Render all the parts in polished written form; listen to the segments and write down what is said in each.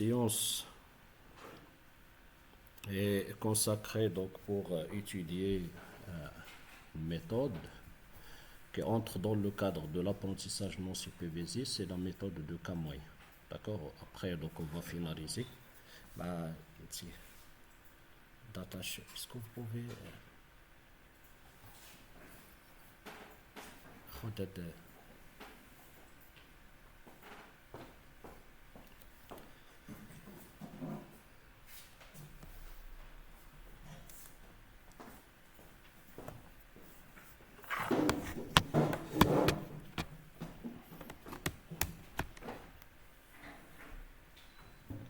Séance est consacrée donc pour étudier une méthode qui entre dans le cadre de l'apprentissage non supervisé, c'est la méthode de Camoy. D'accord. Après, donc, on va finaliser. Bah, d'attacher. Est-ce que vous pouvez redire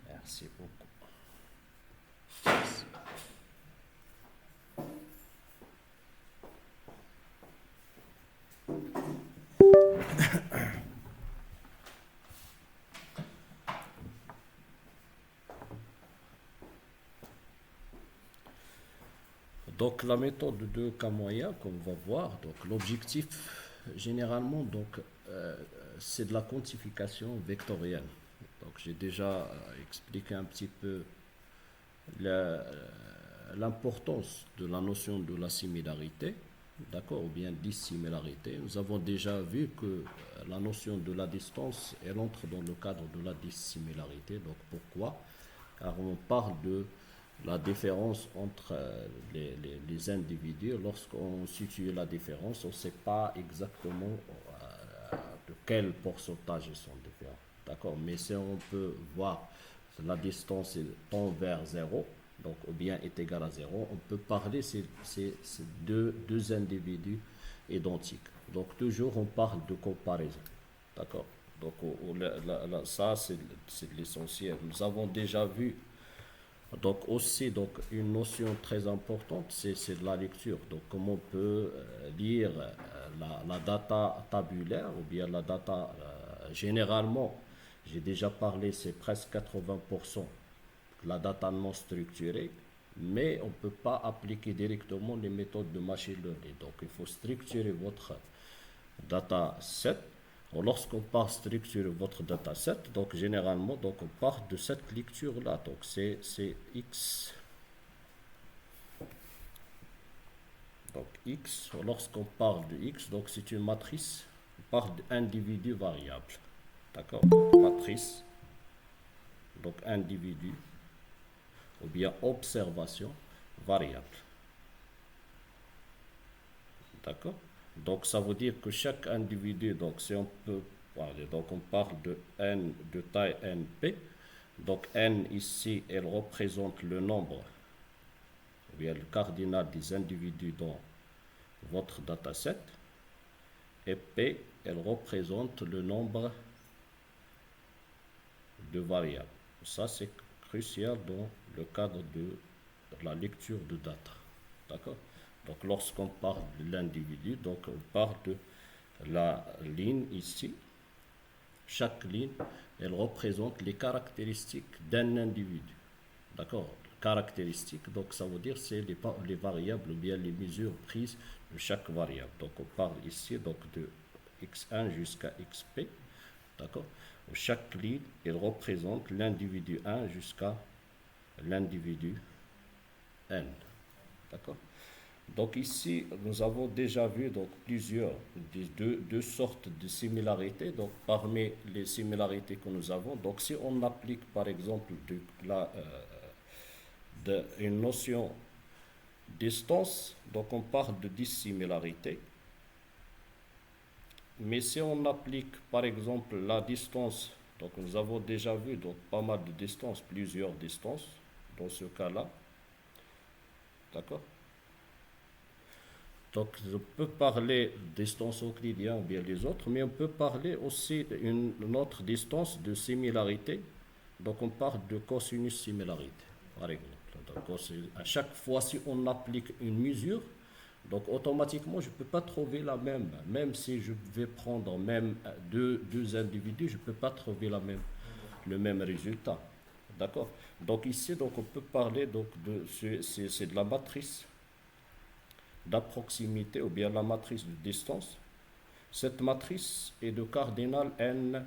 merci beaucoup. Donc la méthode de Camoya, comme on va voir, donc l'objectif généralement c'est de la quantification vectorielle. Donc j'ai déjà expliqué un petit peu la- l'importance de la notion de la similarité, d'accord, ou bien dissimilarité. Nous avons déjà vu que la notion de la distance, elle entre dans le cadre de la dissimilarité. Donc pourquoi? Car on parle de la différence entre les individus. Lorsqu'on situe la différence, on ne sait pas exactement de quel pourcentage ils sont différents. D'accord. Mais si on peut voir la distance tend vers zéro, donc ou bien est égal à zéro, on peut parler c'est deux individus identiques. Donc toujours on parle de comparaison. D'accord. Donc ça c'est l'essentiel. Nous avons déjà vu donc aussi donc une notion très importante, c'est de la lecture. Donc comment on peut lire la data tabulaire ou bien la data généralement, j'ai déjà parlé, c'est presque 80% de la data non structurée, mais on ne peut pas appliquer directement les méthodes de machine learning. Donc il faut structurer votre dataset. Lorsqu'on part structurer votre dataset, donc généralement, donc on part de cette lecture-là. Donc c'est X. Donc X, lorsqu'on parle de X, donc c'est une matrice, on parle d'individu variable. D'accord. Matrice, donc individu, ou bien observation variable. D'accord. Donc ça veut dire que chaque individu, donc si on peut parler, donc on parle de n de taille np, donc n ici, elle représente le nombre, ou bien le cardinal des individus dans votre dataset, et p, elle représente le nombre de variables. Ça c'est crucial dans le cadre de la lecture de data. D'accord. Donc lorsqu'on parle de l'individu, donc on parle de la ligne ici. Chaque ligne, elle représente les caractéristiques d'un individu. D'accord. Caractéristiques, donc ça veut dire c'est les variables ou bien les mesures prises de chaque variable. Donc on parle ici donc de x1 jusqu'à xp. D'accord. Chaque ligne, elle représente l'individu 1 jusqu'à l'individu n. D'accord. Donc ici, nous avons déjà vu donc plusieurs deux sortes de similarités. Donc parmi les similarités que nous avons, donc si on applique par exemple une notion distance, donc on parle de dissimilarité. Mais si on applique par exemple la distance, donc nous avons déjà vu donc pas mal de distances, plusieurs distances dans ce cas-là. D'accord. Donc, je peux parler distance euclidienne ou bien les autres, mais on peut parler aussi d'une autre distance de similarité. Donc, on parle de cosinus similarité, par exemple. Donc, à chaque fois, si on applique une mesure, donc automatiquement, je ne peux pas trouver la même. Même si je vais prendre même deux individus, je ne peux pas trouver le même résultat. D'accord. Donc, ici, donc, on peut parler donc, c'est de la matrice d'approximité ou bien la matrice de distance. Cette matrice est de cardinal n.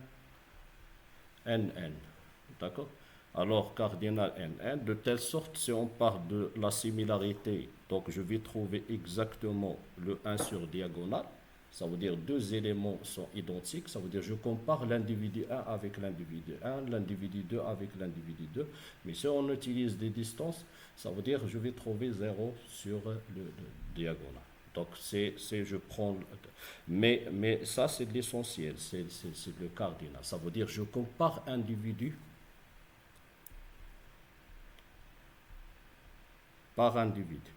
D'accord. Alors, cardinal N1, de telle sorte, si on parle de la similarité, donc je vais trouver exactement le 1 sur diagonale. Ça veut dire deux éléments sont identiques. Ça veut dire je compare l'individu 1 avec l'individu 1, l'individu 2 avec l'individu 2. Mais si on utilise des distances, ça veut dire je vais trouver 0 sur le diagonale. Donc, je prends. Mais ça, c'est l'essentiel, c'est le cardinal. Ça veut dire je compare individu par individu.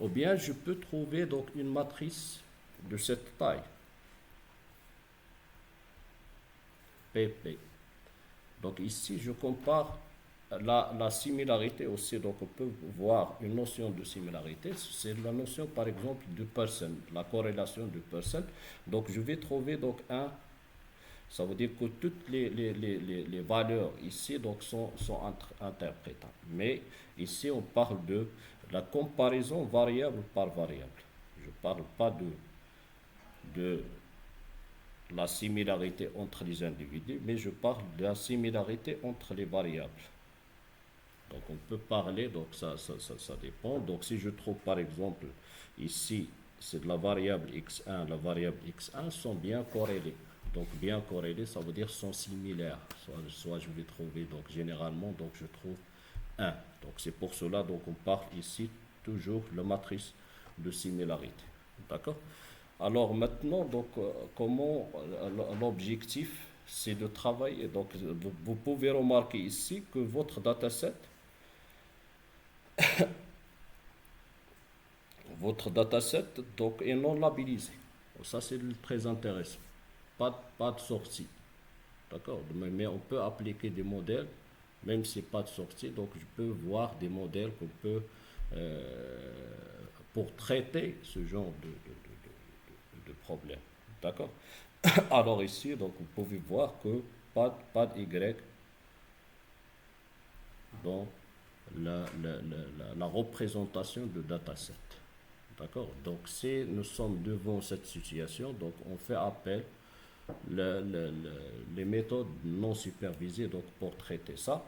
Ou bien je peux trouver donc une matrice de cette taille, PP. Donc ici, je compare la similarité aussi. Donc on peut voir une notion de similarité. C'est la notion par exemple de person, la corrélation de person. Donc je vais trouver donc un. Ça veut dire que toutes les valeurs ici donc, sont interprétables. Mais ici, on parle de la comparaison variable par variable. Je ne parle pas de la similarité entre les individus, mais je parle de la similarité entre les variables. Donc on peut parler, donc ça dépend. Donc si je trouve par exemple ici, c'est de la variable x1, la variable x1 sont bien corrélées. Donc bien corrélés, ça veut dire sont similaires. Soit je vais trouver, donc généralement, donc je trouve 1. Donc c'est pour cela, donc on parle ici toujours la matrice de similarité. D'accord? Alors maintenant, donc comment l'objectif, c'est de travailler. Donc vous pouvez remarquer ici que votre dataset, donc est non labellisé. Ça c'est très intéressant. Pas de sortie. D'accord? Mais on peut appliquer des modèles, même si pas de sortie. Donc, je peux voir des modèles qu'on peut, pour traiter ce genre de problème. D'accord? Alors ici, donc, vous pouvez voir que pas de Y dans la représentation de dataset. D'accord? Donc, si nous sommes devant cette situation, donc on fait appel les méthodes non supervisées donc pour traiter ça.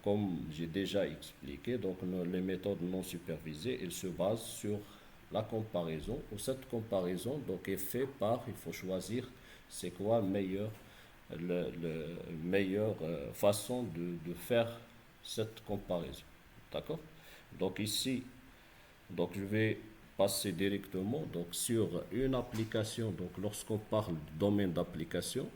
Comme j'ai déjà expliqué, donc les méthodes non supervisées, elles se basent sur la comparaison. Cette comparaison donc est faite par, il faut choisir c'est quoi le meilleure façon de faire cette comparaison. D'accord? Donc ici, donc je vais passer directement donc sur une application. Donc lorsqu'on parle de domaine d'application,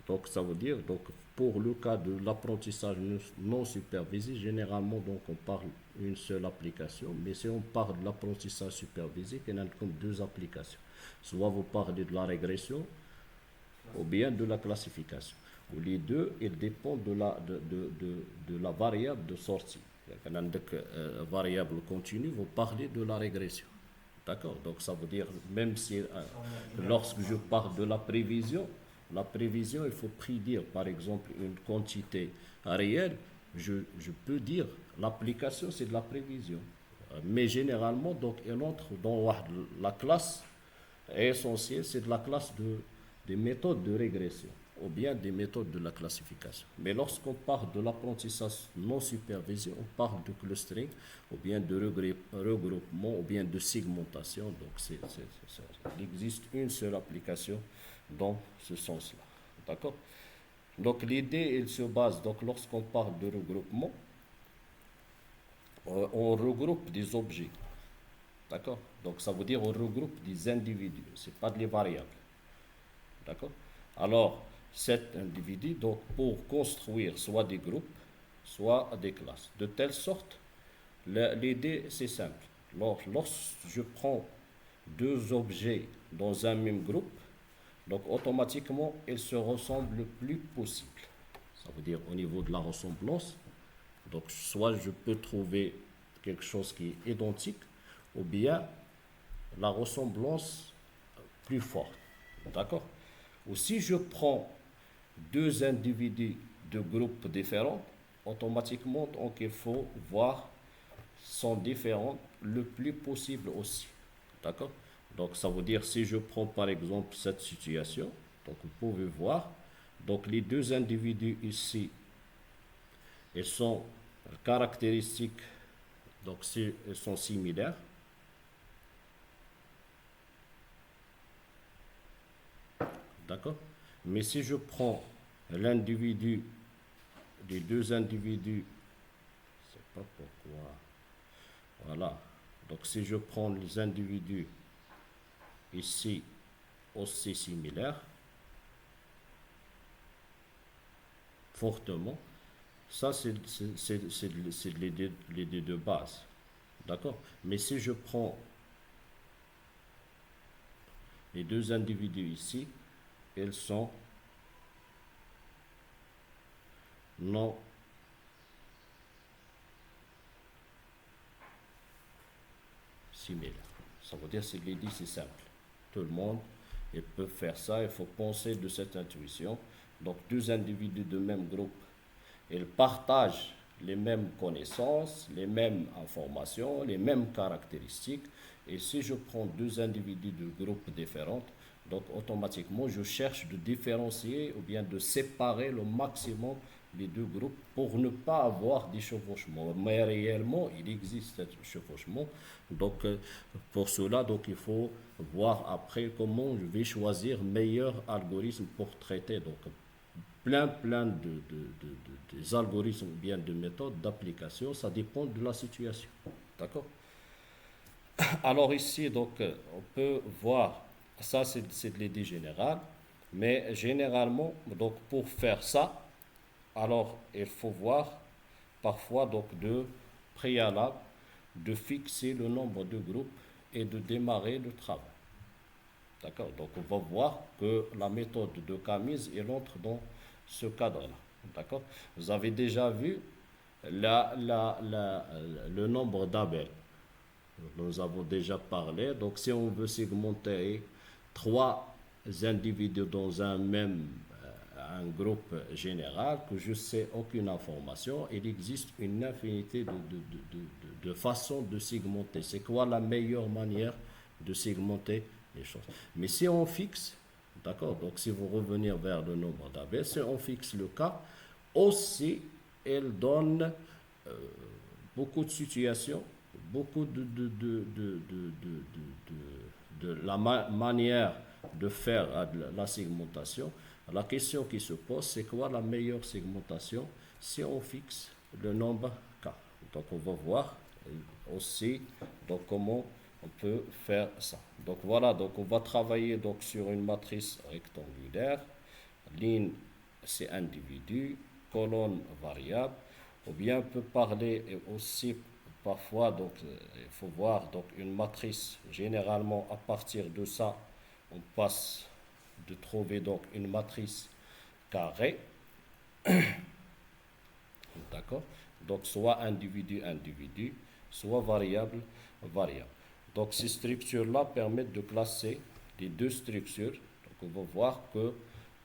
donc ça veut dire donc pour le cas de l'apprentissage non supervisé, généralement donc on parle d'une seule application. Mais si on parle de l'apprentissage supervisé, il y en a comme deux applications. Soit vous parlez de la régression ou bien de la classification. Ou les deux, ils dépendent de la variable de sortie. Variable continue, vous parlez de la régression. D'accord? Donc ça veut dire, même si lorsque je parle de la prévision, il faut prédire par exemple une quantité réelle, je peux dire l'application c'est de la prévision. Mais généralement, donc, elle entre dans la classe essentielle, c'est de la classe des méthodes de régression ou bien des méthodes de la classification. Mais lorsqu'on parle de l'apprentissage non supervisé, on parle de clustering ou bien de regroupement ou bien de segmentation. Donc il existe une seule application dans ce sens-là. D'accord? Donc l'idée, elle se base, donc lorsqu'on parle de regroupement, on regroupe des objets. D'accord? Donc ça veut dire on regroupe des individus, ce n'est pas des variables. D'accord? Alors, cet individu, donc, pour construire soit des groupes, soit des classes. De telle sorte, l'idée, c'est simple. Lorsque je prends deux objets dans un même groupe, donc automatiquement, ils se ressemblent le plus possible. Ça veut dire au niveau de la ressemblance, donc soit je peux trouver quelque chose qui est identique, ou bien la ressemblance plus forte. D'accord? Ou si je prends deux individus de groupes différents, automatiquement, donc il faut voir sont différents le plus possible aussi. D'accord? Donc ça veut dire si je prends par exemple cette situation, Donc vous pouvez voir, donc les deux individus ici, ils sont caractéristiques, donc ils sont similaires. D'accord? Mais si je prends l'individu, les deux individus, je ne sais pas pourquoi, voilà. Donc si je prends les individus ici aussi similaires, fortement, ça c'est les deux de base. D'accord? Mais si je prends les deux individus ici, ils sont non similaires. Ça veut dire, c'est dit, c'est simple. Tout le monde il peut faire ça. Il faut penser de cette intuition. Donc, deux individus de même groupe, ils partagent les mêmes connaissances, les mêmes informations, les mêmes caractéristiques. Et si je prends deux individus de groupes différents, donc automatiquement, je cherche de différencier ou bien de séparer le maximum les deux groupes pour ne pas avoir des chevauchements. Mais réellement, il existe cet chevauchement. Donc, pour cela, donc, il faut voir après comment je vais choisir le meilleur algorithme pour traiter. Donc, plein des algorithmes ou bien de méthodes d'application, ça dépend de la situation. D'accord? Alors ici, donc, on peut voir, ça c'est de l'idée générale, mais généralement, donc, pour faire ça, alors il faut voir parfois donc de préalable de fixer le nombre de groupes et de démarrer le travail. D'accord? Donc on va voir que la méthode de Camise, elle entre dans ce cadre-là. D'accord? Vous avez déjà vu le nombre d'Abel. Nous avons déjà parlé. Donc si on veut segmenter trois individus dans un groupe général, que je ne sais aucune information, il existe une infinité de façons de segmenter. C'est quoi la meilleure manière de segmenter les choses? Mais si on fixe, d'accord, donc si vous revenez vers le nombre d'AB, si on fixe le cas, aussi, elle donne beaucoup de situations, beaucoup de la manière de faire la segmentation. La question qui se pose, c'est quoi la meilleure segmentation si on fixe le nombre K? Donc on va voir aussi donc comment on peut faire ça. Donc voilà, donc on va travailler donc sur une matrice rectangulaire. Ligne, c'est individu, colonne variable. Ou bien on peut parler aussi parfois, donc il faut voir donc une matrice. Généralement, à partir de ça, on passe de trouver donc une matrice carrée. D'accord? Donc soit individu, individu, soit variable, variable. Donc ces structures-là permettent de classer les deux structures. Donc on va voir que,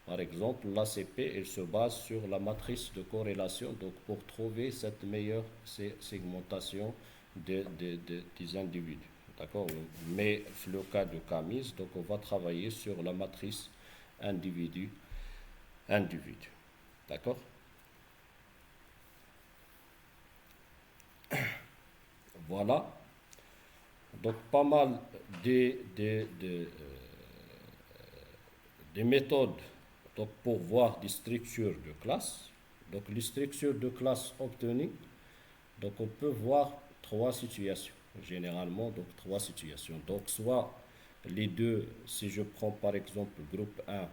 par exemple, l'ACP, elle se base sur la matrice de corrélation, donc pour trouver cette meilleure segmentation des individus. D'accord? Mais le cas de Camise, donc on va travailler sur la matrice individu, individu. D'accord? Voilà. Donc pas mal des méthodes donc, pour voir des structures de classe. Donc les structures de classe obtenues, donc on peut voir trois situations. Généralement, donc trois situations. Donc soit les deux, si je prends par exemple groupe 1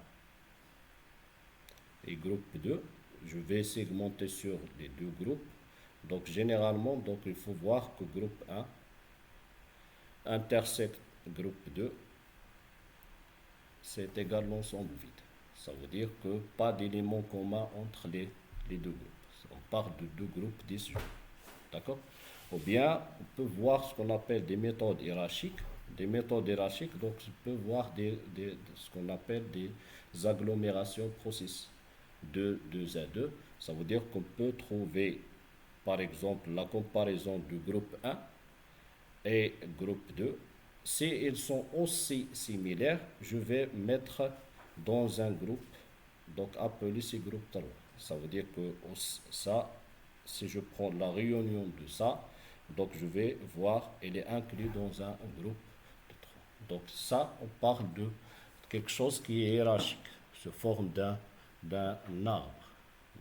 et groupe 2, je vais segmenter sur les deux groupes. Donc généralement, donc, il faut voir que groupe 1 intersecte groupe 2, c'est égal l'ensemble vide. Ça veut dire que pas d'élément commun entre les deux groupes. On parle de deux groupes disjoints. D'accord? Ou bien, on peut voir ce qu'on appelle des méthodes hiérarchiques. Des méthodes hiérarchiques, donc on peut voir ce qu'on appelle des agglomérations processus de 2 à 2. Ça veut dire qu'on peut trouver, par exemple, la comparaison du groupe 1 et groupe 2. Si ils sont aussi similaires, je vais mettre dans un groupe, donc appelé ce groupe 3. Ça veut dire que ça, si je prends la réunion de ça, donc je vais voir, elle est inclue dans un groupe de 3. Donc ça, on parle de quelque chose qui est hiérarchique, se forme d'un arbre.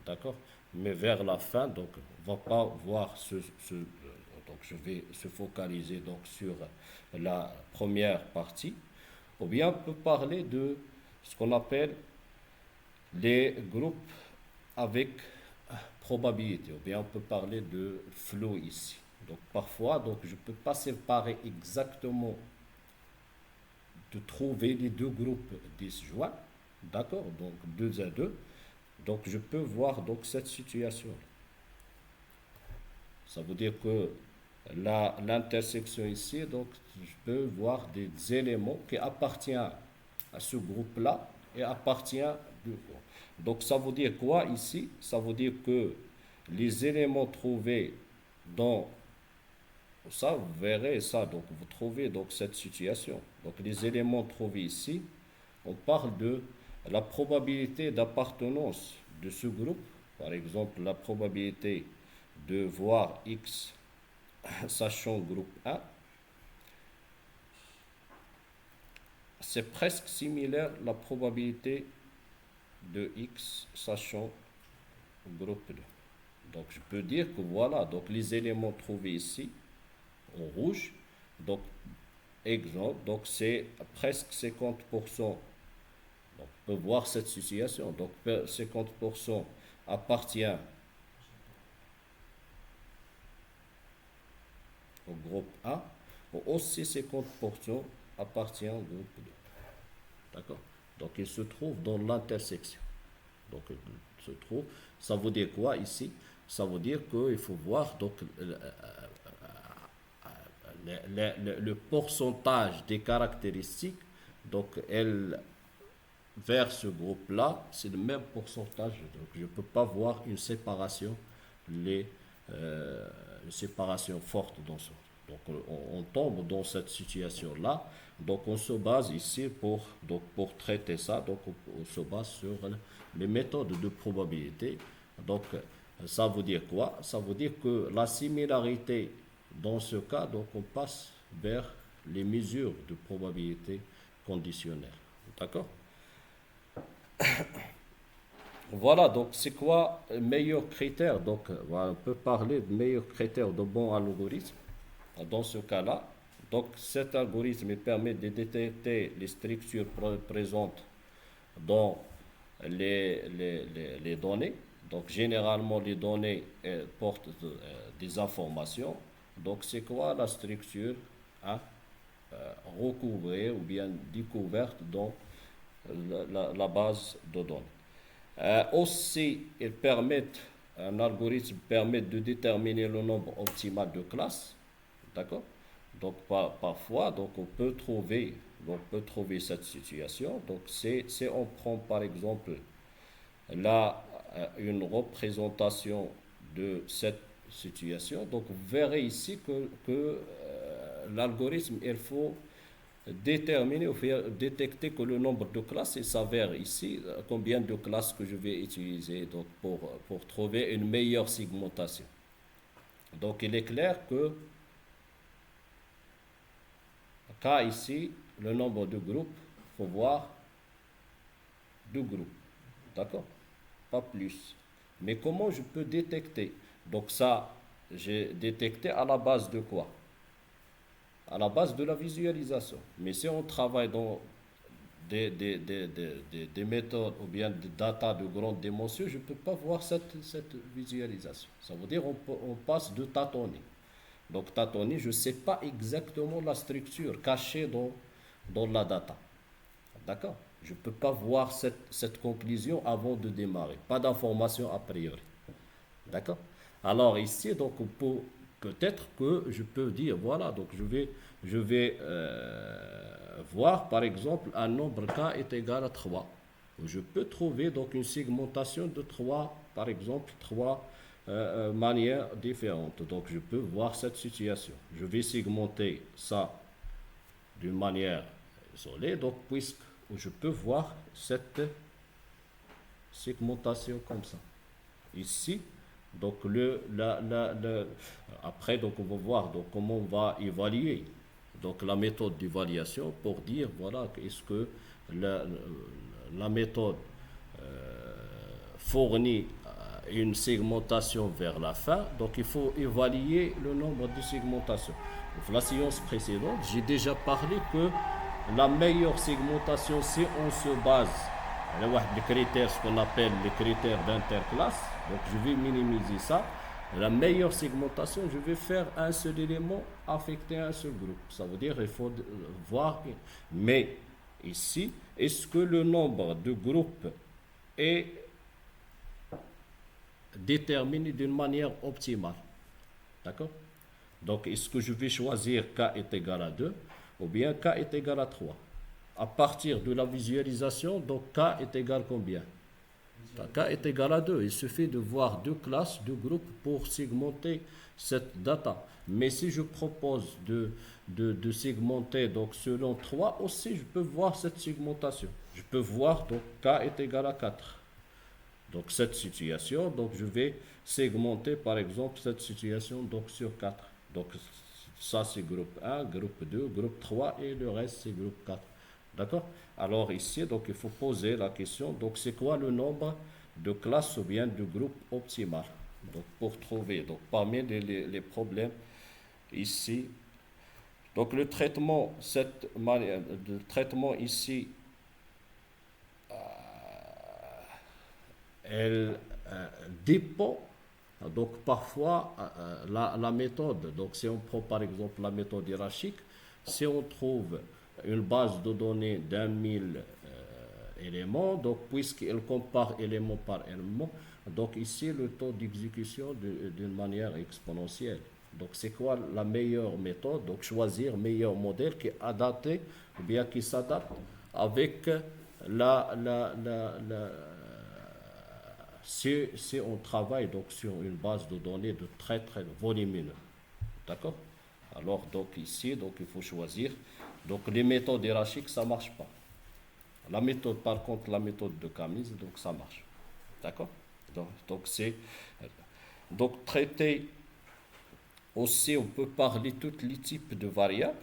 D'accord? Mais vers la fin, donc on va pas voir donc je vais se focaliser donc sur la première partie, ou bien on peut parler de ce qu'on appelle les groupes avec probabilité, ou bien on peut parler de flow ici. Donc parfois, donc je ne peux pas séparer exactement de trouver les deux groupes disjoints, d'accord, donc 2 à 2. Donc je peux voir donc cette situation. Ça veut dire que l'intersection ici, donc je peux voir des éléments qui appartiennent à ce groupe-là et appartiennent du groupe. Donc ça veut dire quoi ici? Ça veut dire que les éléments trouvés dans ça, vous verrez ça, donc vous trouvez donc cette situation. Donc les éléments trouvés ici, on parle de la probabilité d'appartenance de ce groupe. Par exemple, la probabilité de voir X sachant groupe 1, c'est presque similaire à la probabilité de X sachant groupe 2. Donc je peux dire que voilà, donc les éléments trouvés ici en rouge, donc exemple, donc c'est presque 50%. Donc on peut voir cette situation. Donc 50% appartient au groupe A, aussi 50% appartient au groupe 2. D'accord? Donc il se trouve dans l'intersection. Donc il se trouve, ça veut dire quoi ici? Ça veut dire qu'il faut voir donc le pourcentage des caractéristiques, donc elle vers ce groupe-là, c'est le même pourcentage. Donc je ne peux pas voir une séparation, une séparation forte dans ce. Donc on tombe dans cette situation-là. Donc on se base ici pour traiter ça. Donc on se base sur les méthodes de probabilité. Donc ça veut dire quoi? Ça veut dire que la similarité dans ce cas, donc on passe vers les mesures de probabilité conditionnelle. D'accord? Voilà, donc c'est quoi le meilleur critère? Donc voilà, on peut parler de meilleur critère de bon algorithme dans ce cas-là. Donc cet algorithme permet de détecter les structures présentes dans les données. Donc généralement les données portent des informations. Donc c'est quoi la structure hein, recouvrée ou bien découverte dans la base de données. Aussi, un algorithme permet de déterminer le nombre optimal de classes. D'accord? Donc, parfois, donc on peut trouver cette situation. Donc, si on prend par exemple là une représentation de cette situation, donc vous verrez ici que l'algorithme, il faut déterminer ou faire détecter que le nombre de classes, il s'avère ici combien de classes que je vais utiliser donc pour trouver une meilleure segmentation. Donc il est clair que cas ici, le nombre de groupes, il faut voir deux groupes. D'accord? Pas plus. Mais comment je peux détecter? Donc ça, j'ai détecté à la base de quoi? À la base de la visualisation. Mais si on travaille dans des méthodes ou bien des data de grande dimension, je ne peux pas voir cette visualisation. Ça veut dire on passe de tâtonner. Donc tâtonner, je ne sais pas exactement la structure cachée dans la data. D'accord? Je ne peux pas voir cette conclusion avant de démarrer. Pas d'information a priori. D'accord? Alors ici, donc peut-être que je peux dire, voilà, donc je vais voir par exemple un nombre k est égal à 3. Je peux trouver donc une segmentation de 3, par exemple 3 manières différentes. Donc je peux voir cette situation. Je vais segmenter ça d'une manière isolée. Donc puisque où je peux voir cette segmentation comme ça. Ici, donc après, donc on va voir donc comment on va évaluer donc la méthode d'évaluation pour dire voilà est-ce que la, la méthode fournit une segmentation vers la fin, donc il faut évaluer le nombre de segmentations. Donc, la séance précédente, j'ai déjà parlé que la meilleure segmentation, si on se base les critères, ce qu'on appelle les critères d'interclasse, donc je vais minimiser ça. La meilleure segmentation, je vais faire un seul élément affecté à un seul groupe. Ça veut dire qu'il faut voir. Mais ici, est-ce que le nombre de groupes est déterminé d'une manière optimale? D'accord? Donc, est-ce que je vais choisir k est égal à 2 ou bien k est égal à 3? À partir de la visualisation, donc k est égal à combien? K est égal à 2. Il suffit de voir deux classes, deux groupes pour segmenter cette data. Mais si je propose de segmenter donc selon 3 aussi, je peux voir cette segmentation. Je peux voir donc k est égal à 4. Donc cette situation, donc je vais segmenter par exemple cette situation donc sur 4. Donc ça c'est groupe 1, groupe 2, groupe 3 et le reste c'est groupe 4. D'accord? Alors ici, donc il faut poser la question, donc c'est quoi le nombre de classes ou bien de groupes optimal? Donc pour trouver, donc parmi les problèmes ici, donc le traitement, le traitement ici, elle dépend. Donc parfois, la méthode, donc si on prend par exemple la méthode hiérarchique, si on trouve une base de données d'1000 éléments, donc puisqu'elle compare élément par élément, donc ici le taux d'exécution d'une manière exponentielle. Donc c'est quoi la meilleure méthode? Donc choisir le meilleur modèle qui est adapté ou bien qui s'adapte avec si on travaille donc sur une base de données de très très volumineux. D'accord? Alors donc ici, donc il faut choisir. Donc les méthodes hiérarchiques, ça ne marche pas. La méthode, par contre, la méthode de Camise, donc ça marche. D'accord? Donc traiter aussi, on peut parler tous les types de variables.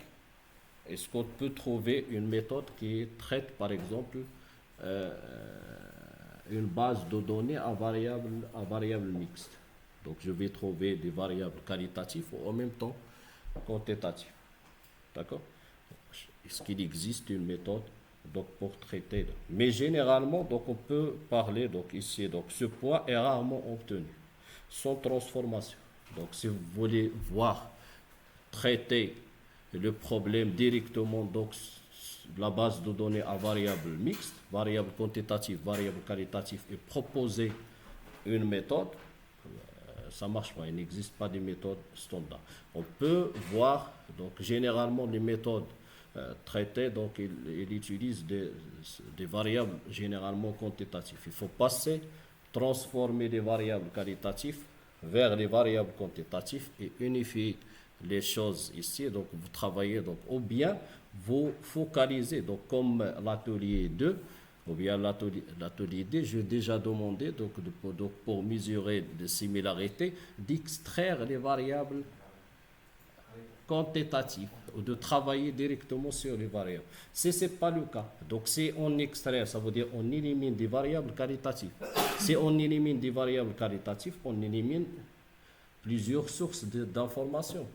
Est-ce qu'on peut trouver une méthode qui traite, par exemple, une base de données à variables mixtes? Donc je vais trouver des variables qualitatives ou en même temps quantitatives. D'accord? Est-ce qu'il existe une méthode donc pour traiter? Mais généralement, donc on peut parler donc ici, donc ce point est rarement obtenu sans transformation. Donc si vous voulez voir traiter le problème directement, donc la base de données à variables mixtes, variables quantitatives, variables qualitatives, et proposer une méthode, ça ne marche pas. Il n'existe pas de méthode standard. On peut voir, donc généralement les méthodes traitées, donc il utilise des variables généralement quantitatives. Il faut transformer les variables qualitatives vers les variables quantitatives et unifier les choses ici. Donc vous travaillez, donc, ou bien vous focalisez, donc comme l'atelier 2, ou bien l'atelier D, j'ai déjà demandé donc, pour mesurer des similarités, d'extraire les variables quantitatives ou de travailler directement sur les variables. Si ce n'est pas le cas, donc si on extrait, ça veut dire on élimine des variables qualitatives. Si on élimine des variables qualitatives, on élimine plusieurs sources d'informations.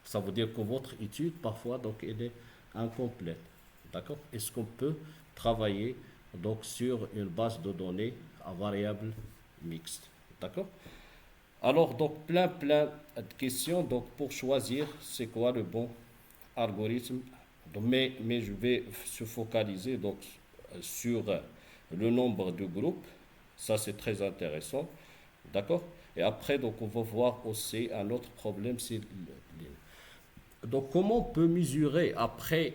Ça veut dire que votre étude, parfois, donc, elle est incomplète. D'accord? Est-ce qu'on peut travailler donc sur une base de données à variables mixtes? D'accord? Alors, donc, plein de questions. Donc, pour choisir, c'est quoi le bon algorithme? Donc, mais je vais se focaliser donc, sur le nombre de groupes. Ça, c'est très intéressant. D'accord? Et après, donc, on va voir aussi un autre problème. Donc, comment on peut mesurer après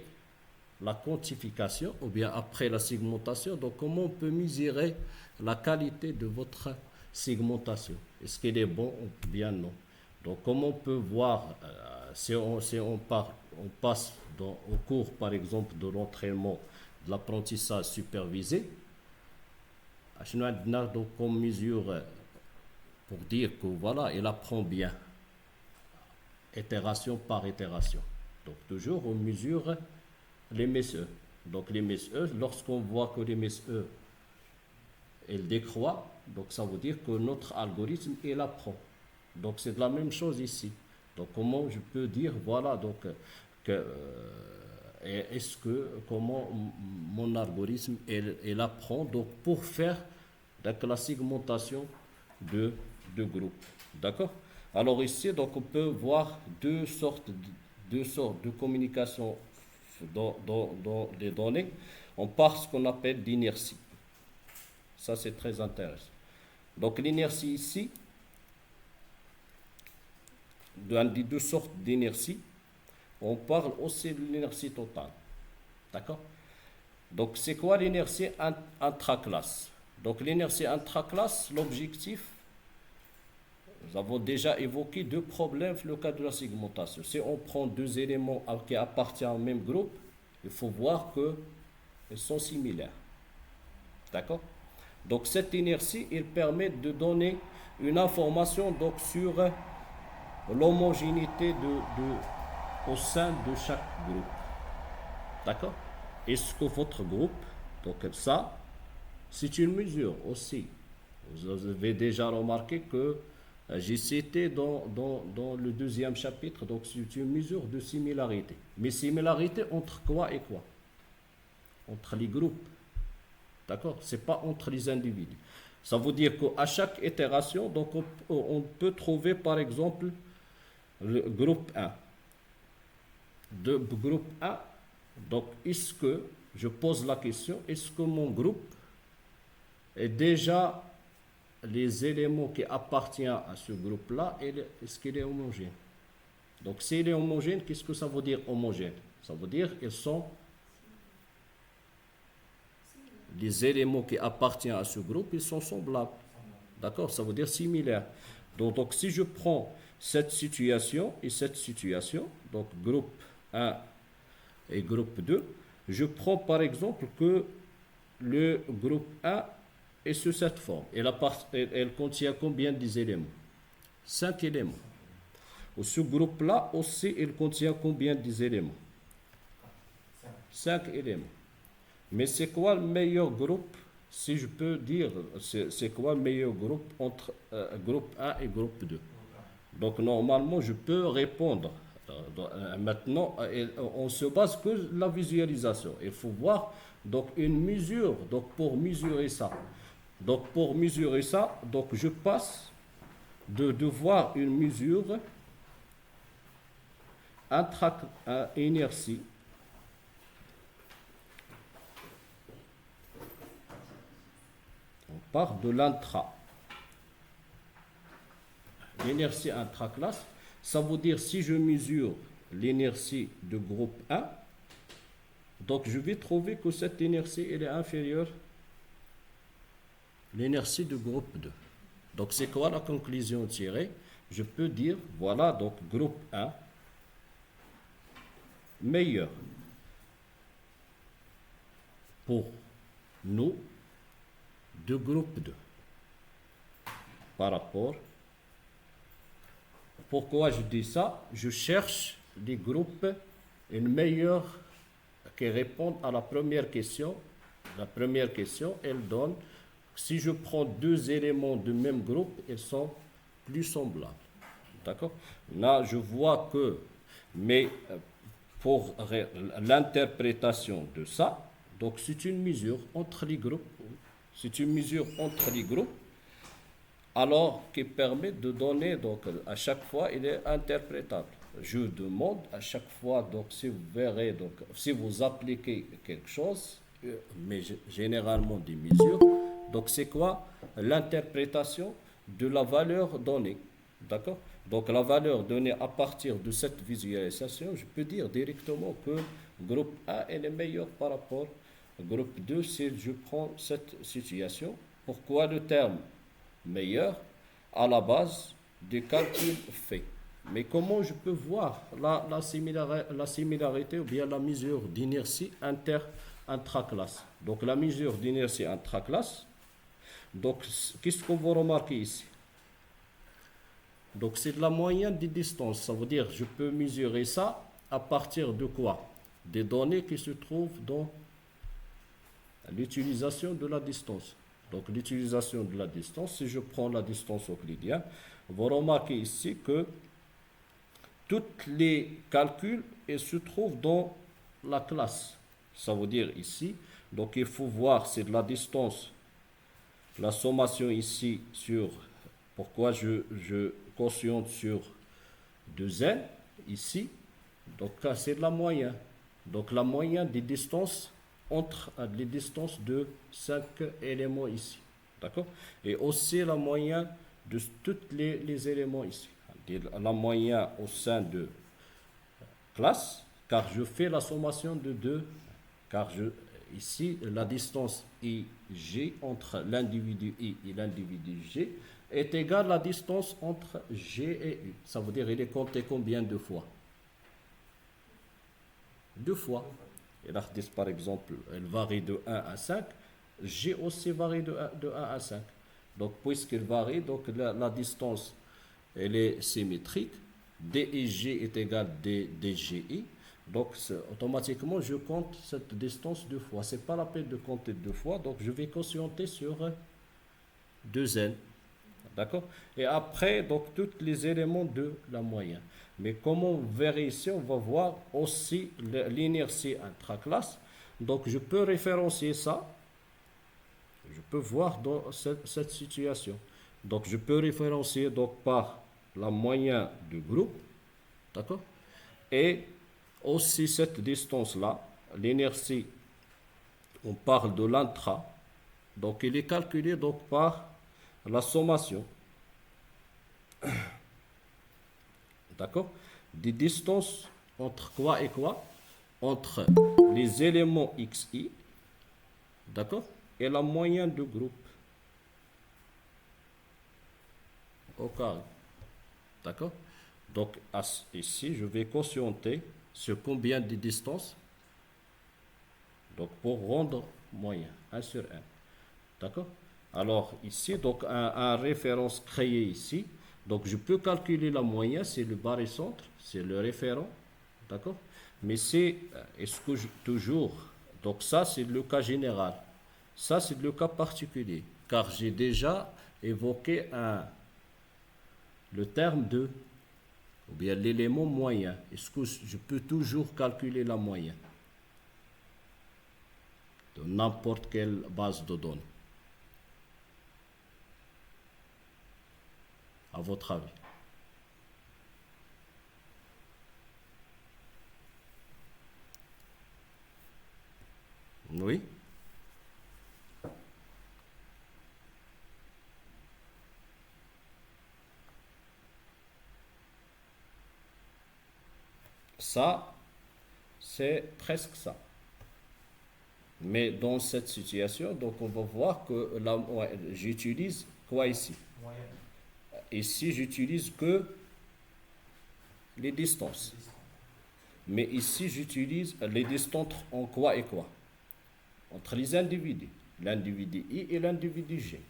la quantification ou bien après la segmentation? Donc, comment on peut mesurer la qualité de votre segmentation? Est-ce qu'elle est bonne ou bien non? Donc, comment on peut voir si on passe au cours, par exemple, de l'entraînement de l'apprentissage supervisé. Donc, on mesure pour dire que voilà, il apprend bien, itération par itération. Donc, toujours, on mesure les MSE. Donc, les MSE, lorsqu'on voit que les MSE, elles décroît, donc ça veut dire que notre algorithme, il apprend. Donc, c'est de la même chose ici. Donc, comment je peux dire, voilà, donc, que, est-ce que, comment mon algorithme, il apprend, donc, pour faire donc, la segmentation de groupes. D'accord? Alors, ici, donc, on peut voir deux sortes de communication dans les données. On part ce qu'on appelle l'inertie. Ça, c'est très intéressant. Donc, l'inertie ici, dans les deux sortes d'inertie, on parle aussi de l'inertie totale. D'accord? Donc, c'est quoi l'inertie intraclasse? Donc, l'inertie intraclasse, l'objectif, nous avons déjà évoqué deux problèmes dans le cas de la segmentation. Si on prend deux éléments qui appartiennent au même groupe, il faut voir qu'ils sont similaires. D'accord? Donc, cette inertie, elle permet de donner une information donc, sur l'homogénéité au sein de chaque groupe. D'accord? Est-ce que votre groupe, donc ça, c'est une mesure aussi. Vous avez déjà remarqué que j'ai cité dans le deuxième chapitre, donc c'est une mesure de similarité. Mais similarité entre quoi et quoi? Entre les groupes. D'accord? Ce n'est pas entre les individus. Ça veut dire qu'à chaque itération, donc on peut trouver par exemple le groupe 1. De groupe 1, donc est-ce que, je pose la question, est-ce que mon groupe est déjà les éléments qui appartiennent à ce groupe-là, est-ce qu'il est homogène? Donc s'il est homogène, qu'est-ce que ça veut dire homogène? Ça veut dire qu'ils sont les éléments qui appartiennent à ce groupe, ils sont semblables. D'accord? Ça veut dire similaires. Donc si je prends cette situation et cette situation, donc groupe 1 et groupe 2, je prends par exemple que le groupe 1 est sous cette forme. Elle contient combien d'éléments? 5 éléments. Ce groupe-là aussi, il contient combien d'éléments? 5 éléments. Mais c'est quoi le meilleur groupe, si je peux dire, c'est quoi le meilleur groupe entre groupe 1 et groupe 2? Donc normalement, je peux répondre. Maintenant, on se base que la visualisation. Il faut voir donc une mesure. Donc pour mesurer ça, donc je passe de voir une mesure inertie. On part de l'intra. L'inertie intraclasse, ça veut dire si je mesure l'inertie de groupe 1, donc je vais trouver que cette inertie elle est inférieure à l'inertie de groupe 2. Donc c'est quoi la conclusion tirée? Je peux dire, voilà, donc groupe 1 meilleur pour nous de groupe 2 par rapport. Pourquoi je dis ça? Je cherche des groupes une meilleure qui répondent à la première question. La première question, elle donne, si je prends deux éléments du même groupe, ils sont plus semblables. D'accord? Là, je vois que, mais pour l'interprétation de ça, donc c'est une mesure entre les groupes. C'est une mesure entre les groupes, alors qui permet de donner, donc à chaque fois, il est interprétable. Je demande à chaque fois, donc si vous verrez, donc si vous appliquez quelque chose, mais généralement des mesures, donc c'est quoi l'interprétation de la valeur donnée, d'accord? Donc la valeur donnée à partir de cette visualisation, je peux dire directement que groupe 1 est meilleur par rapport au groupe 2 si je prends cette situation. Pourquoi le terme meilleur? À la base des calculs faits. Mais comment je peux voir la similarité ou bien la mesure d'inertie intraclasse. Donc la mesure d'inertie intraclasse. Donc qu'est-ce qu'on va remarquer ici? Donc c'est de la moyenne des distances. Ça veut dire je peux mesurer ça à partir de quoi? Des données qui se trouvent dans l'utilisation de la distance. Donc l'utilisation de la distance, si je prends la distance euclidienne, vous remarquez ici que tous les calculs se trouvent dans la classe. Ça veut dire ici, donc il faut voir c'est de la distance, la sommation ici sur, pourquoi je quotiente sur 2n ici, donc c'est de la moyenne. Donc la moyenne des distances entre les distances de 5 éléments ici. D'accord? Et aussi la moyenne de tous les éléments ici. La moyenne au sein de classe, car je fais la sommation de 2, car ici la distance IG entre l'individu I et l'individu G est égale à la distance entre G et U. Ça veut dire il est compté combien de fois? 2 fois. Et la distance, par exemple, elle varie de 1 à 5. G aussi varie de 1 à 5. Donc, puisqu'elle varie, donc la distance, elle est symétrique. DIG est égal à DGI. Donc, automatiquement, je compte cette distance 2 fois. Ce n'est pas la peine de compter 2 fois. Donc, je vais quotienter sur 2n. D'accord? Et après, donc, tous les éléments de la moyenne. Mais comme on verra ici, on va voir aussi l'inertie intraclasse. Donc, je peux référencier ça. Je peux voir dans cette situation. Donc, je peux référencier donc, par la moyenne du groupe. D'accord? Et aussi cette distance-là, l'inertie, on parle de l'intra. Donc, il est calculé donc, par la sommation. D'accord? Des distances entre quoi et quoi? Entre les éléments xi, d'accord? Et la moyenne du groupe au carré. D'accord? Donc, ici, je vais quotienter sur combien de distances? Donc, pour rendre moyen, 1 sur 1. D'accord? Alors, ici, donc, un référence créé ici. Donc, je peux calculer la moyenne, c'est le barycentre, c'est le référent, d'accord? Mais c'est, est-ce que toujours, donc ça, c'est le cas général. Ça, c'est le cas particulier, car j'ai déjà évoqué le terme de, ou bien l'élément moyen. Est-ce que je peux toujours calculer la moyenne de n'importe quelle base de données? À votre avis? Oui? Ça, c'est presque ça. Mais dans cette situation, donc on va voir que j'utilise quoi ici? Ici, j'utilise que les distances. Mais ici, j'utilise les distances en quoi et quoi? Entre les individus. L'individu I et l'individu G.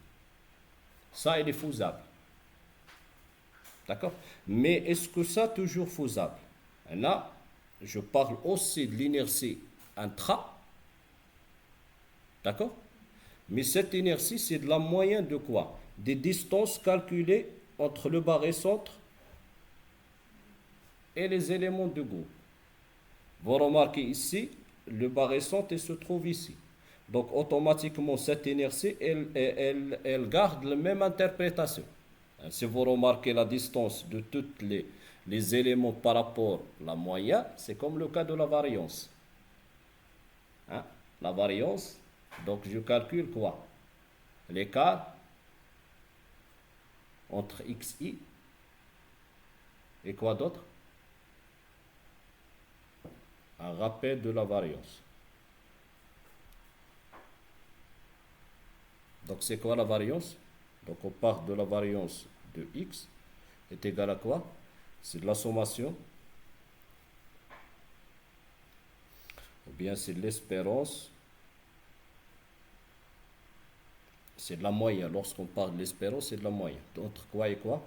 Ça, il est faisable. D'accord? Mais est-ce que ça toujours faisable? Là, je parle aussi de l'inertie intra. D'accord? Mais cette inertie, c'est de la moyenne de quoi? Des distances calculées entre le barycentre et les éléments de groupe. Vous remarquez ici, le barycentre se trouve ici. Donc, automatiquement, cette inertie, elle garde la même interprétation. Si vous remarquez la distance de tous les éléments par rapport à la moyenne, c'est comme le cas de la variance. Hein? La variance, donc je calcule quoi? L'écart entre xi et quoi d'autre? Un rappel de la variance. Donc c'est quoi la variance? Donc on part de la variance de x est égal à quoi? C'est de la sommation, ou bien c'est l'espérance c'est de la moyenne. Lorsqu'on parle de l'espérance, c'est de la moyenne. Entre quoi et quoi?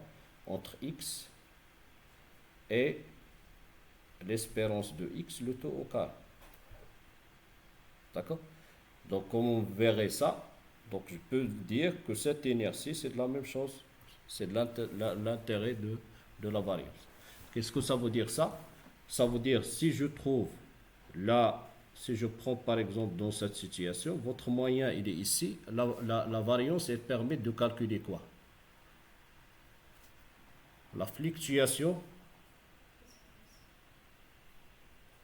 Entre x et l'espérance de x, le taux au carré. D'accord? Donc, comme on verrait ça, donc je peux dire que cette inertie, c'est de la même chose. C'est de l'intérêt de la variance. Qu'est-ce que ça veut dire ça? Ça veut dire si je trouve là, si je prends par exemple dans cette situation, votre moyen il est ici, la variance elle permet de calculer quoi? La fluctuation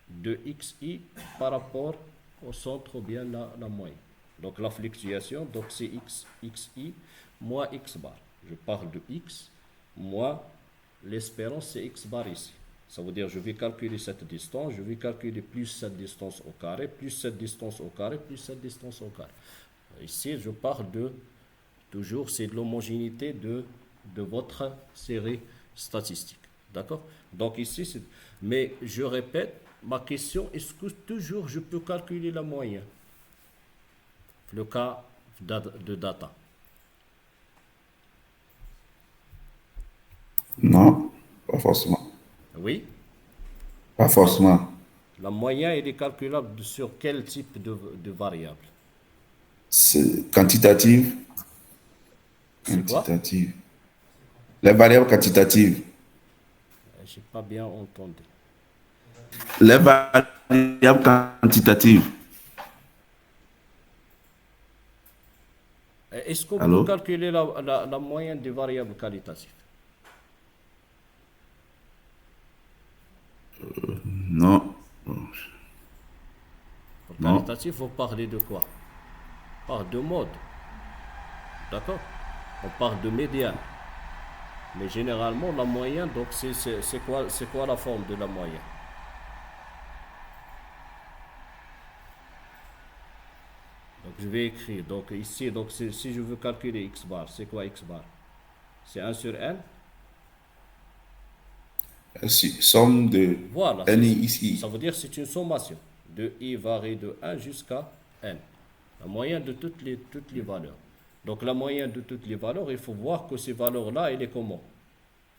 de xi par rapport au centre ou bien la moyenne. Donc la fluctuation, donc c'est xi moins x bar. Je parle de x, moi l'espérance c'est x bar ici. Ça veut dire je vais calculer cette distance, je vais calculer plus cette distance au carré, plus cette distance au carré, plus cette distance au carré. Ici je parle de, toujours c'est de l'homogénéité de votre série statistique. D'accord? Donc ici, c'est... Mais je répète, ma question, est-ce que toujours je peux calculer la moyenne? Le cas de data. Non, pas forcément. Oui? Pas forcément. La moyenne, elle est calculable sur quel type de variable? C'est quantitative. C'est quoi? Quantitative. Les variables quantitatives. J'ai pas bien entendu. Les variables quantitatives. Est-ce qu'on peut Allô? calculer la moyenne des variables qualitatives? Non. Pour Non. qualitatif, vous parlez de quoi? On parle de mode. D'accord? On parle de médiane. Mais généralement, la moyenne, donc c'est quoi la forme de la moyenne? Donc je vais écrire. Donc ici, donc si je veux calculer x bar, c'est quoi x bar? C'est 1 sur n? Somme de Voilà, n et ça xi. veut dire que c'est une sommation. De i varie de 1 jusqu'à n. La moyenne de toutes les valeurs. Donc la moyenne de toutes les valeurs, il faut voir que ces valeurs-là, elle est comment?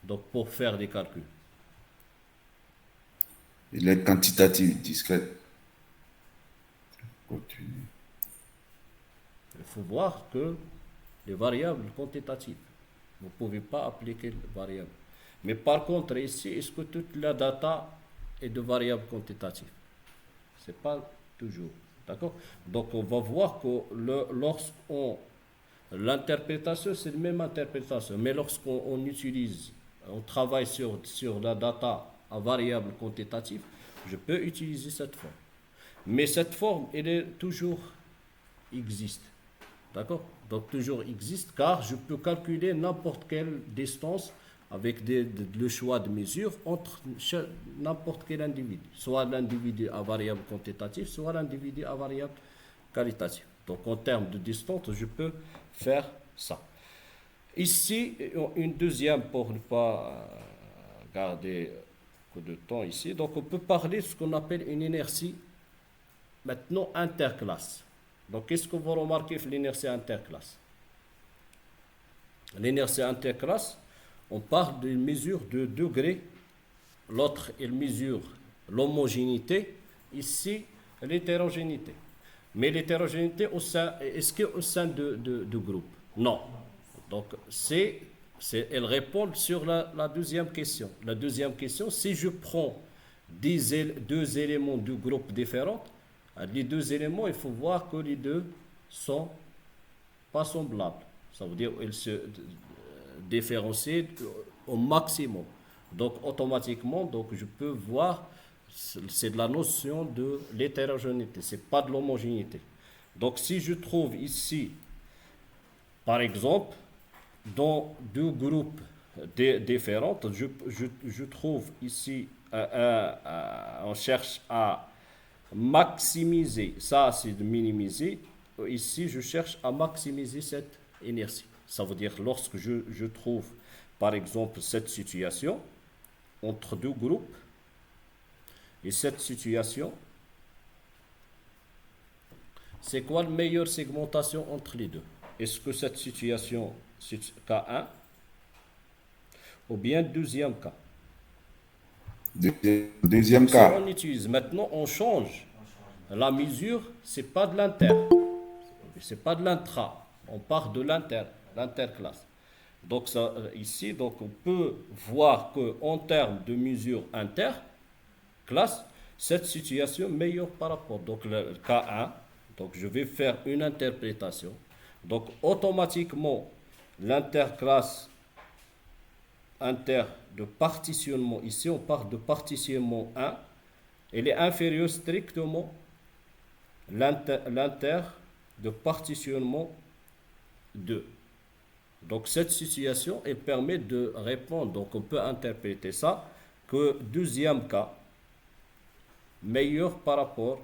Donc pour faire des calculs. Les quantitatives discrètes. Continue. Il faut voir que les variables quantitatives, vous ne pouvez pas appliquer les variables. Mais par contre, ici, est-ce que toute la data est de variables quantitatives? Ce n'est pas toujours. D'accord? Donc, on va voir que lorsqu'on. L'interprétation, c'est la même interprétation. Mais lorsqu'on utilise, on travaille sur la data à variable quantitative, je peux utiliser cette forme. Mais cette forme, elle est toujours existe. D'accord? Donc toujours existe car je peux calculer n'importe quelle distance avec le choix de mesure entre n'importe quel individu. Soit l'individu à variable quantitative, soit l'individu à variable qualitative. Donc en termes de distance, je peux faire ça. Ici, une deuxième pour ne pas garder beaucoup de temps ici. Donc on peut parler de ce qu'on appelle une inertie maintenant interclasse. Donc, qu'est-ce que vous remarquez sur l'inertie interclasse? L'inertie interclasse, on parle d'une mesure de degrés. L'autre, il mesure l'homogénéité. Ici, l'hétérogénéité. Mais l'hétérogénéité, est-ce qu'au sein de groupe? Non. Donc, elle répond sur la deuxième question. La deuxième question, si je prends deux éléments de groupe différents, les deux éléments, il faut voir que les deux sont pas semblables. Ça veut dire qu'ils se différencient au maximum. Donc automatiquement, donc je peux voir, c'est de la notion de l'hétérogénéité, c'est pas de l'homogénéité. Donc si je trouve ici, par exemple, dans deux groupes différents, je trouve ici, on cherche à maximiser, ça c'est de minimiser. Ici, je cherche à maximiser cette inertie. Ça veut dire lorsque je trouve, par exemple, cette situation entre deux groupes, et cette situation, c'est quoi la meilleure segmentation entre les deux? est-ce que cette situation, c'est K1 ou bien deuxième cas? Deuxième Donc si cas. on utilise, maintenant on change. La mesure, c'est pas de l'inter, c'est pas de l'intra. On part de l'interclasse. Donc ça, ici, donc on peut voir que en termes de mesure interclasse, cette situation est meilleure par rapport. Donc le K1, donc je vais faire une interprétation. Donc automatiquement, l'interclasse inter de partitionnement, ici on parle de partitionnement 1, elle est inférieure strictement l'inter de partitionnement 2. Donc cette situation, elle permet de répondre, donc on peut interpréter ça, que deuxième cas, meilleur par rapport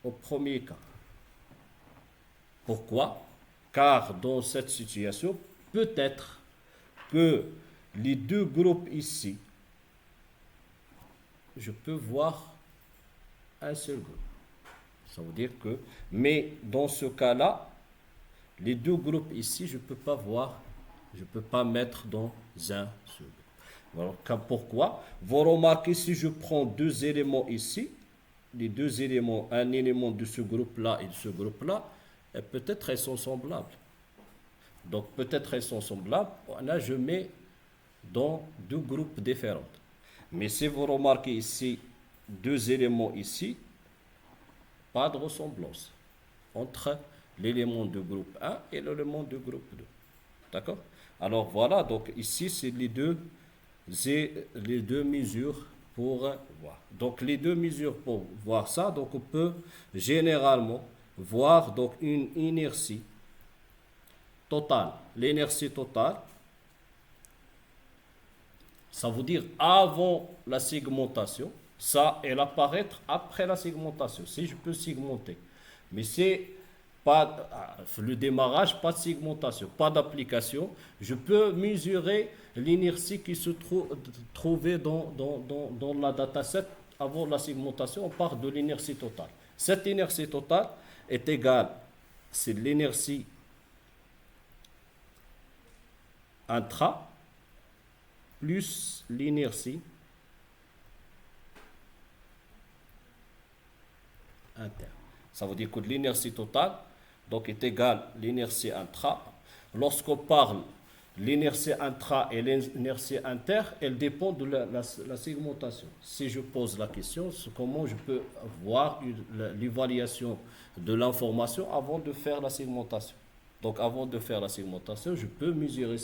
au premier cas. Pourquoi? Car dans cette situation, peut-être que les deux groupes ici, je peux voir un seul groupe. Ça veut dire que, mais dans ce cas-là, les deux groupes ici, je ne peux pas voir, je ne peux pas mettre dans un seul groupe. Alors, pourquoi? Vous remarquez, si je prends deux éléments ici, les deux éléments, un élément de ce groupe-là et de ce groupe-là, peut-être elles sont semblables. Donc peut-être elles sont semblables. Là, je mets dans deux groupes différents. Mais si vous remarquez ici, deux éléments ici, pas de ressemblance entre l'élément de groupe 1 et l'élément de groupe 2. D'accord? Alors voilà, donc ici, c'est les deux mesures pour voir. Donc les deux mesures pour voir ça, donc on peut généralement voir donc une inertie totale. L'inertie totale, ça veut dire avant la segmentation, ça, elle apparaître après la segmentation, si je peux segmenter. Mais c'est pas le démarrage, pas de segmentation, pas d'application. Je peux mesurer l'inertie qui se trouvait dans la dataset avant la segmentation. On parle de l'inertie totale. Cette inertie totale est égale, c'est l'inertie intra plus l'inertie interne. Ça veut dire que l'inertie totale donc, est égale à l'inertie intra. Lorsqu'on parle l'inertie intra et l'inertie inter, elle dépend de la segmentation. Si je pose la question, c'est comment je peux voir l'évaluation de l'information avant de faire la segmentation. Donc avant de faire la segmentation, je peux mesurer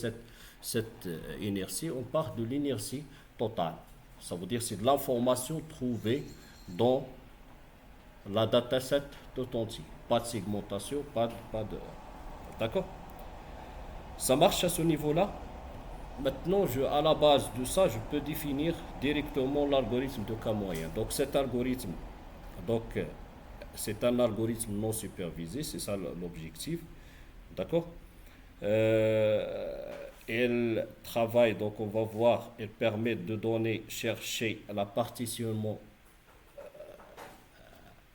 cette inertie. On parle de l'inertie totale. Ça veut dire que c'est de l'information trouvée dans la dataset tout entier. Pas de segmentation, pas de... D'accord? Ça marche à ce niveau-là. Maintenant, à la base de ça, je peux définir directement l'algorithme de cas moyen. Donc cet algorithme, c'est un algorithme non supervisé, c'est ça l'objectif. D'accord? Elle travaille, donc on va voir, elle permet de donner, chercher la partitionnement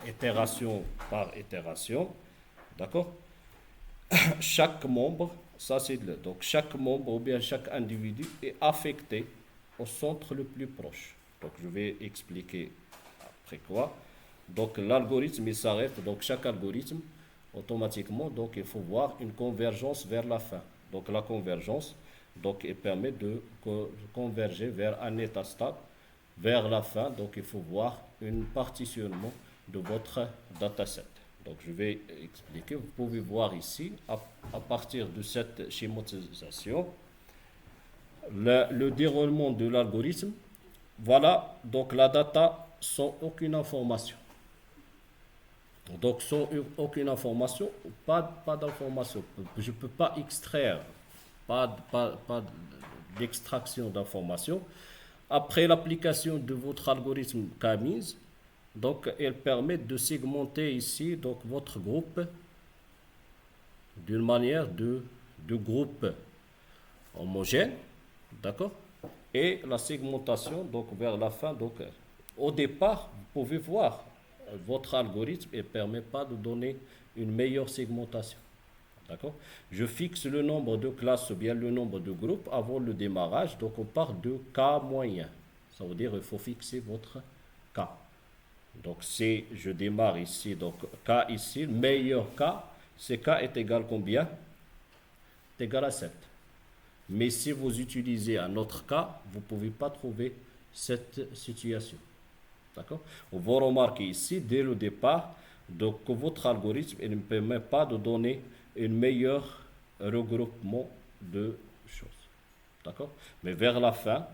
itération par itération. D'accord? Chaque membre, ça c'est donc chaque membre ou bien chaque individu est affecté au centre le plus proche. Donc je vais expliquer après quoi. Donc l'algorithme il s'arrête, donc chaque algorithme automatiquement, donc il faut voir une convergence vers la fin. Donc la convergence, donc elle permet de converger vers un état stable vers la fin. Donc il faut voir un partitionnement de votre dataset. Donc je vais expliquer. Vous pouvez voir ici, à partir de cette schématisation, le déroulement de l'algorithme. Voilà, donc la data sans aucune information. Donc sans aucune information, pas d'information. Je ne peux pas extraire, pas d'extraction d'informations. Après l'application de votre algorithme K-means, donc elle permet de segmenter ici donc votre groupe d'une manière de groupe homogène, d'accord? Et la segmentation donc vers la fin, donc au départ vous pouvez voir votre algorithme ne permet pas de donner une meilleure segmentation. D'accord? Je fixe le nombre de classes ou bien le nombre de groupes avant le démarrage. Donc, on part de K moyen. Ça veut dire qu'il faut fixer votre K. Donc, si je démarre ici, donc K ici, le meilleur K, c'est K est égal à combien? C'est égal à 7. Mais si vous utilisez un autre cas, vous ne pouvez pas trouver cette situation. D'accord? On va remarquer ici, dès le départ, donc, que votre algorithme ne permet pas de donner un meilleur regroupement de choses. D'accord? Mais vers la fin,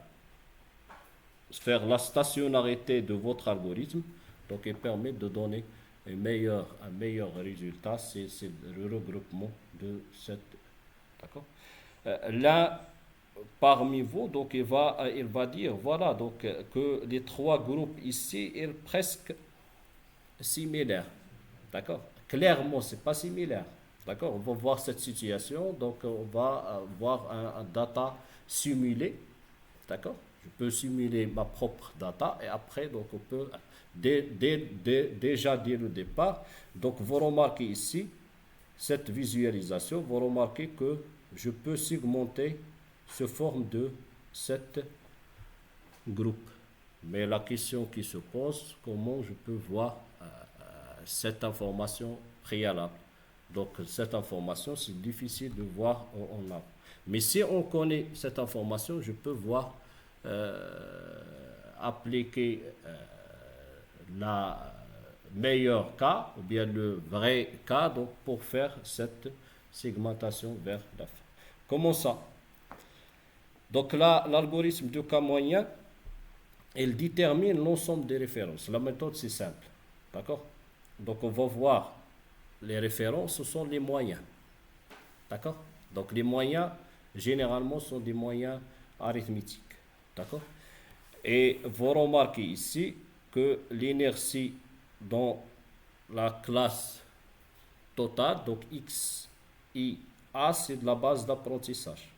faire la stationnarité de votre algorithme, donc il permet de donner un meilleur résultat, c'est le regroupement de cette. D'accord? Là, parmi vous, donc il va dire, voilà, donc que les trois groupes ici sont presque similaires. D'accord? Clairement, c'est pas similaire. D'accord? On va voir cette situation, donc on va voir un data simulé. D'accord? Je peux simuler ma propre data et après, donc on peut, déjà dès le départ, donc vous remarquez ici, cette visualisation, vous remarquez que je peux segmenter sous forme de 7 groupes. Mais la question qui se pose, comment je peux voir cette information préalable? Donc cette information, c'est difficile de voir en avant. Mais si on connaît cette information, je peux voir appliquer la meilleur cas ou bien le vrai cas donc pour faire cette segmentation vers la fin. Comment ça? Donc là, l'algorithme de cas moyen, il détermine l'ensemble des références. La méthode, c'est simple. D'accord? Donc on va voir les références, ce sont les moyens. D'accord? Donc les moyens, généralement, sont des moyens arithmétiques. D'accord? Et vous remarquez ici que l'inertie dans la classe totale, donc X, I, A, c'est de la base d'apprentissage.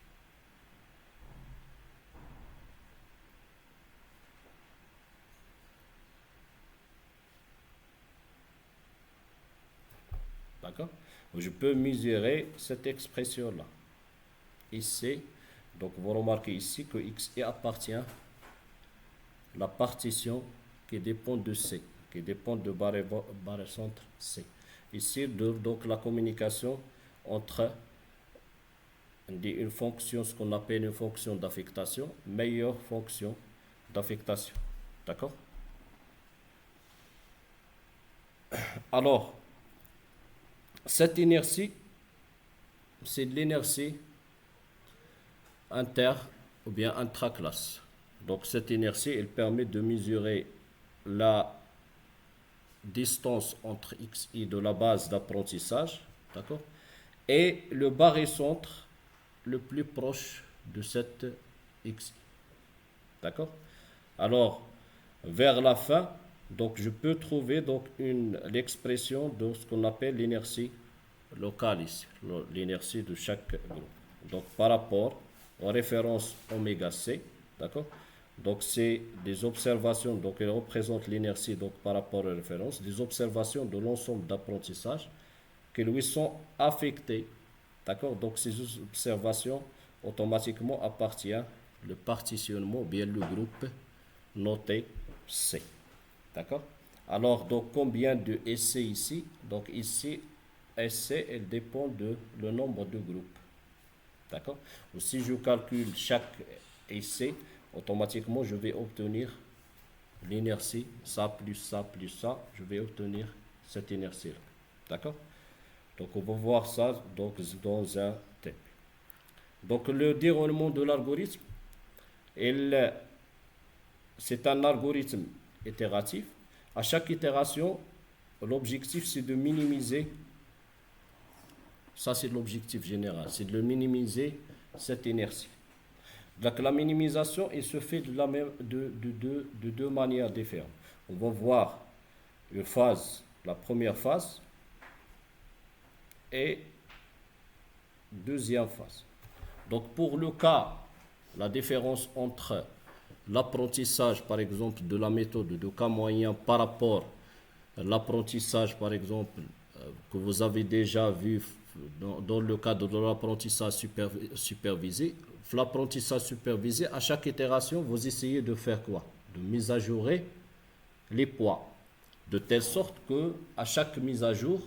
D'accord? Je peux mesurer cette expression-là. Ici, donc vous remarquez ici que XI appartient à la partition qui dépend de C, qui dépend de barycentre C. Ici, donc la communication entre une fonction, ce qu'on appelle une fonction d'affectation, meilleure fonction d'affectation. D'accord? Alors, cette inertie, c'est de l'inertie inter ou bien intraclasse. Donc cette inertie, elle permet de mesurer la distance entre XI de la base d'apprentissage, d'accord, et le barycentre le plus proche de cette XI. D'accord? Alors, vers la fin, donc je peux trouver donc l'expression de ce qu'on appelle l'inertie locale ici, l'inertie de chaque groupe. Donc par rapport aux références oméga C, d'accord? Donc c'est des observations, donc elles représentent l'inertie donc par rapport aux références, des observations de l'ensemble d'apprentissage qui lui sont affectées, d'accord? Donc ces observations automatiquement appartiennent le partitionnement ou bien le groupe noté C. D'accord? Alors, donc, combien de essais ici? Donc, ici, essai, elle dépend de le nombre de groupes. D'accord? Ou si je calcule chaque essai, automatiquement, je vais obtenir l'inertie, ça plus ça plus ça, je vais obtenir cette inertie-là. D'accord? Donc, on va voir ça donc, dans un thème. Donc, le déroulement de l'algorithme, c'est un algorithme itératif. À chaque itération, l'objectif c'est de minimiser, ça c'est l'objectif général, c'est de minimiser cette inertie. Donc la minimisation, elle se fait de deux manières différentes. On va voir une phase, la première phase et deuxième phase. Donc pour le cas, la différence entre l'apprentissage, par exemple, de la méthode de cas moyen par rapport l'apprentissage, par exemple, que vous avez déjà vu dans le cadre de l'apprentissage supervisé. L'apprentissage supervisé, à chaque itération, vous essayez de faire quoi? De mise à jour les poids, de telle sorte que à chaque mise à jour,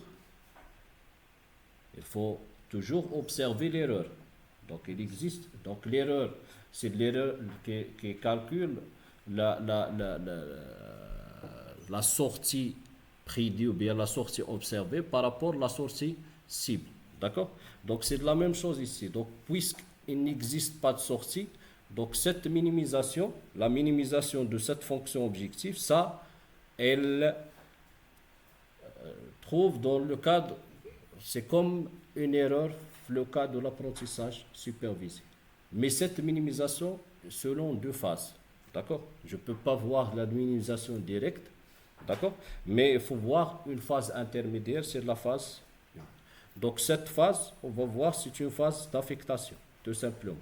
il faut toujours observer l'erreur. Donc il existe. Donc l'erreur, c'est l'erreur qui calcule la sortie prédit ou bien la sortie observée par rapport à la sortie cible. D'accord? Donc c'est la même chose ici. Donc puisqu'il n'existe pas de sortie, donc cette minimisation, la minimisation de cette fonction objective, ça, elle trouve dans le cadre, c'est comme une erreur, le cas de l'apprentissage supervisé. Mais cette minimisation, selon deux phases. D'accord? Je ne peux pas voir la minimisation directe. D'accord? Mais il faut voir une phase intermédiaire, c'est la phase. Donc cette phase, on va voir, c'est une phase d'affectation, tout simplement.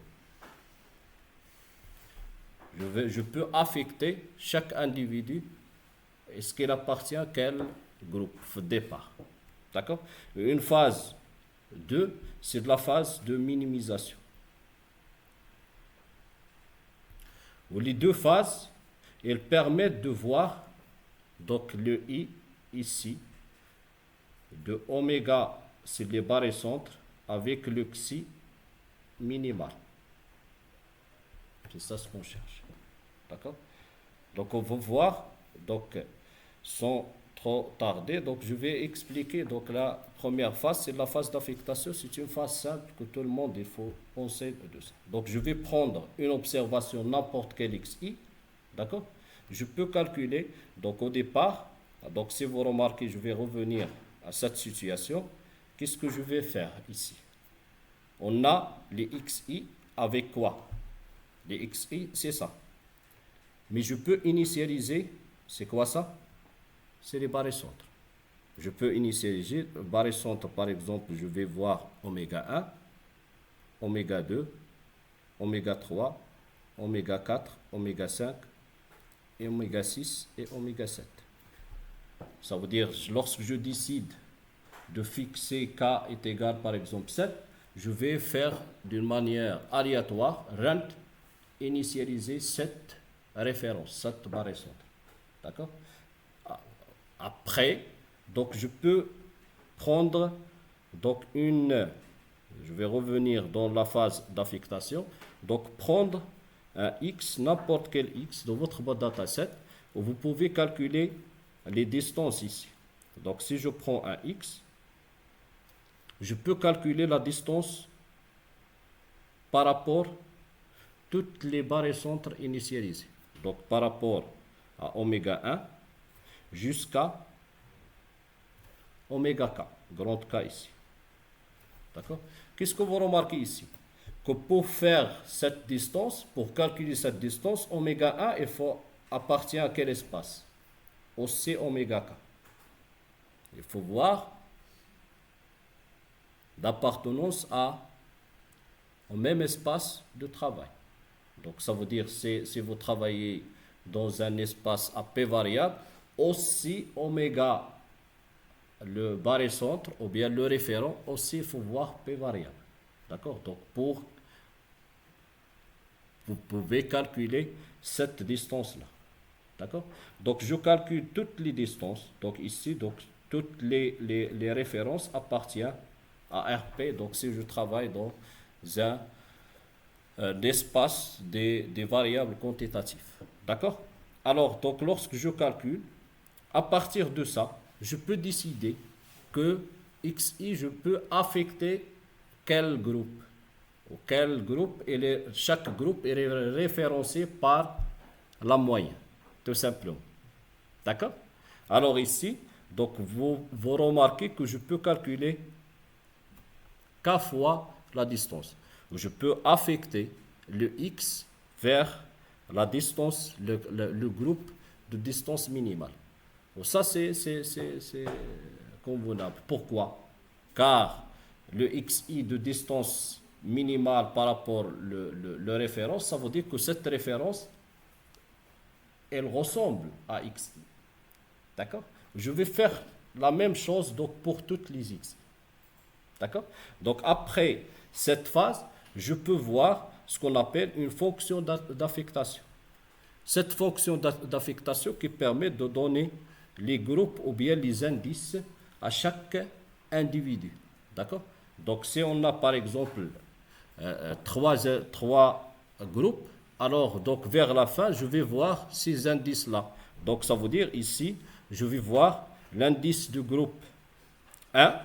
Je peux affecter chaque individu. Est-ce qu'il appartient à quel groupe de départ? D'accord? Une phase 2, c'est de la phase de minimisation. Les deux phases, elles permettent de voir donc le I ici de oméga, c'est les barycentres avec le xi minimal. C'est ça ce qu'on cherche. D'accord? Donc on va voir, donc sans trop tarder, donc je vais expliquer. Donc la première phase, c'est la phase d'affectation. C'est une phase simple que tout le monde, il faut penser de ça. Donc je vais prendre une observation, n'importe quel xi, d'accord? Je peux calculer, donc au départ, donc si vous remarquez, je vais revenir à cette situation. Qu'est-ce que je vais faire ici? On a les xi avec quoi? Les xi, c'est ça. Mais je peux initialiser, c'est quoi ça? C'est les barycentres. Je peux initialiser le barycentre, par exemple, je vais voir oméga 1, oméga 2, oméga 3, oméga 4, oméga 5, et oméga 6 et oméga 7. Ça veut dire, lorsque je décide de fixer k est égal par exemple 7, je vais faire d'une manière aléatoire, rand, initialiser cette référence, cette barycentre. D'accord? Après, donc je peux prendre donc je vais revenir dans la phase d'affectation, donc prendre un x, n'importe quel x de votre dataset, où vous pouvez calculer les distances ici. Donc si je prends un x, je peux calculer la distance par rapport à toutes les barycentres initialisées. Donc par rapport à oméga 1 jusqu'à oméga k, grand K ici. D'accord? Qu'est-ce que vous remarquez ici? Que pour faire cette distance, pour calculer cette distance, oméga 1, il faut appartient à quel espace? Au C oméga k. Il faut voir d'appartenance au même espace de travail. Donc ça veut dire si vous travaillez dans un espace à P variable, aussi oméga le barycentre ou bien le référent, aussi il faut voir P variable. D'accord? Donc vous pouvez calculer cette distance-là. D'accord? Donc je calcule toutes les distances. Donc ici, donc toutes les références appartiennent à RP. Donc si je travaille dans un espace des variables quantitatives. D'accord? Alors, donc lorsque je calcule, à partir de ça, je peux décider que xi, je peux affecter quel groupe. Ou quel groupe, chaque groupe est référencé par la moyenne, tout simplement. D'accord? Alors ici, donc vous remarquez que je peux calculer k fois la distance. Je peux affecter le x vers la distance, le groupe de distance minimale. Bon, ça, c'est convenable. Pourquoi? Car le xi de distance minimale par rapport le référence, ça veut dire que cette référence, elle ressemble à xi. D'accord? je vais faire la même chose donc, pour toutes les x. D'accord? Donc après cette phase, je peux voir ce qu'on appelle une fonction d'affectation. Cette fonction d'affectation qui permet de donner les groupes ou bien les indices à chaque individu. D'accord? Donc si on a par exemple trois groupes, alors donc vers la fin, je vais voir ces indices-là. Donc ça veut dire ici, je vais voir l'indice du groupe 1.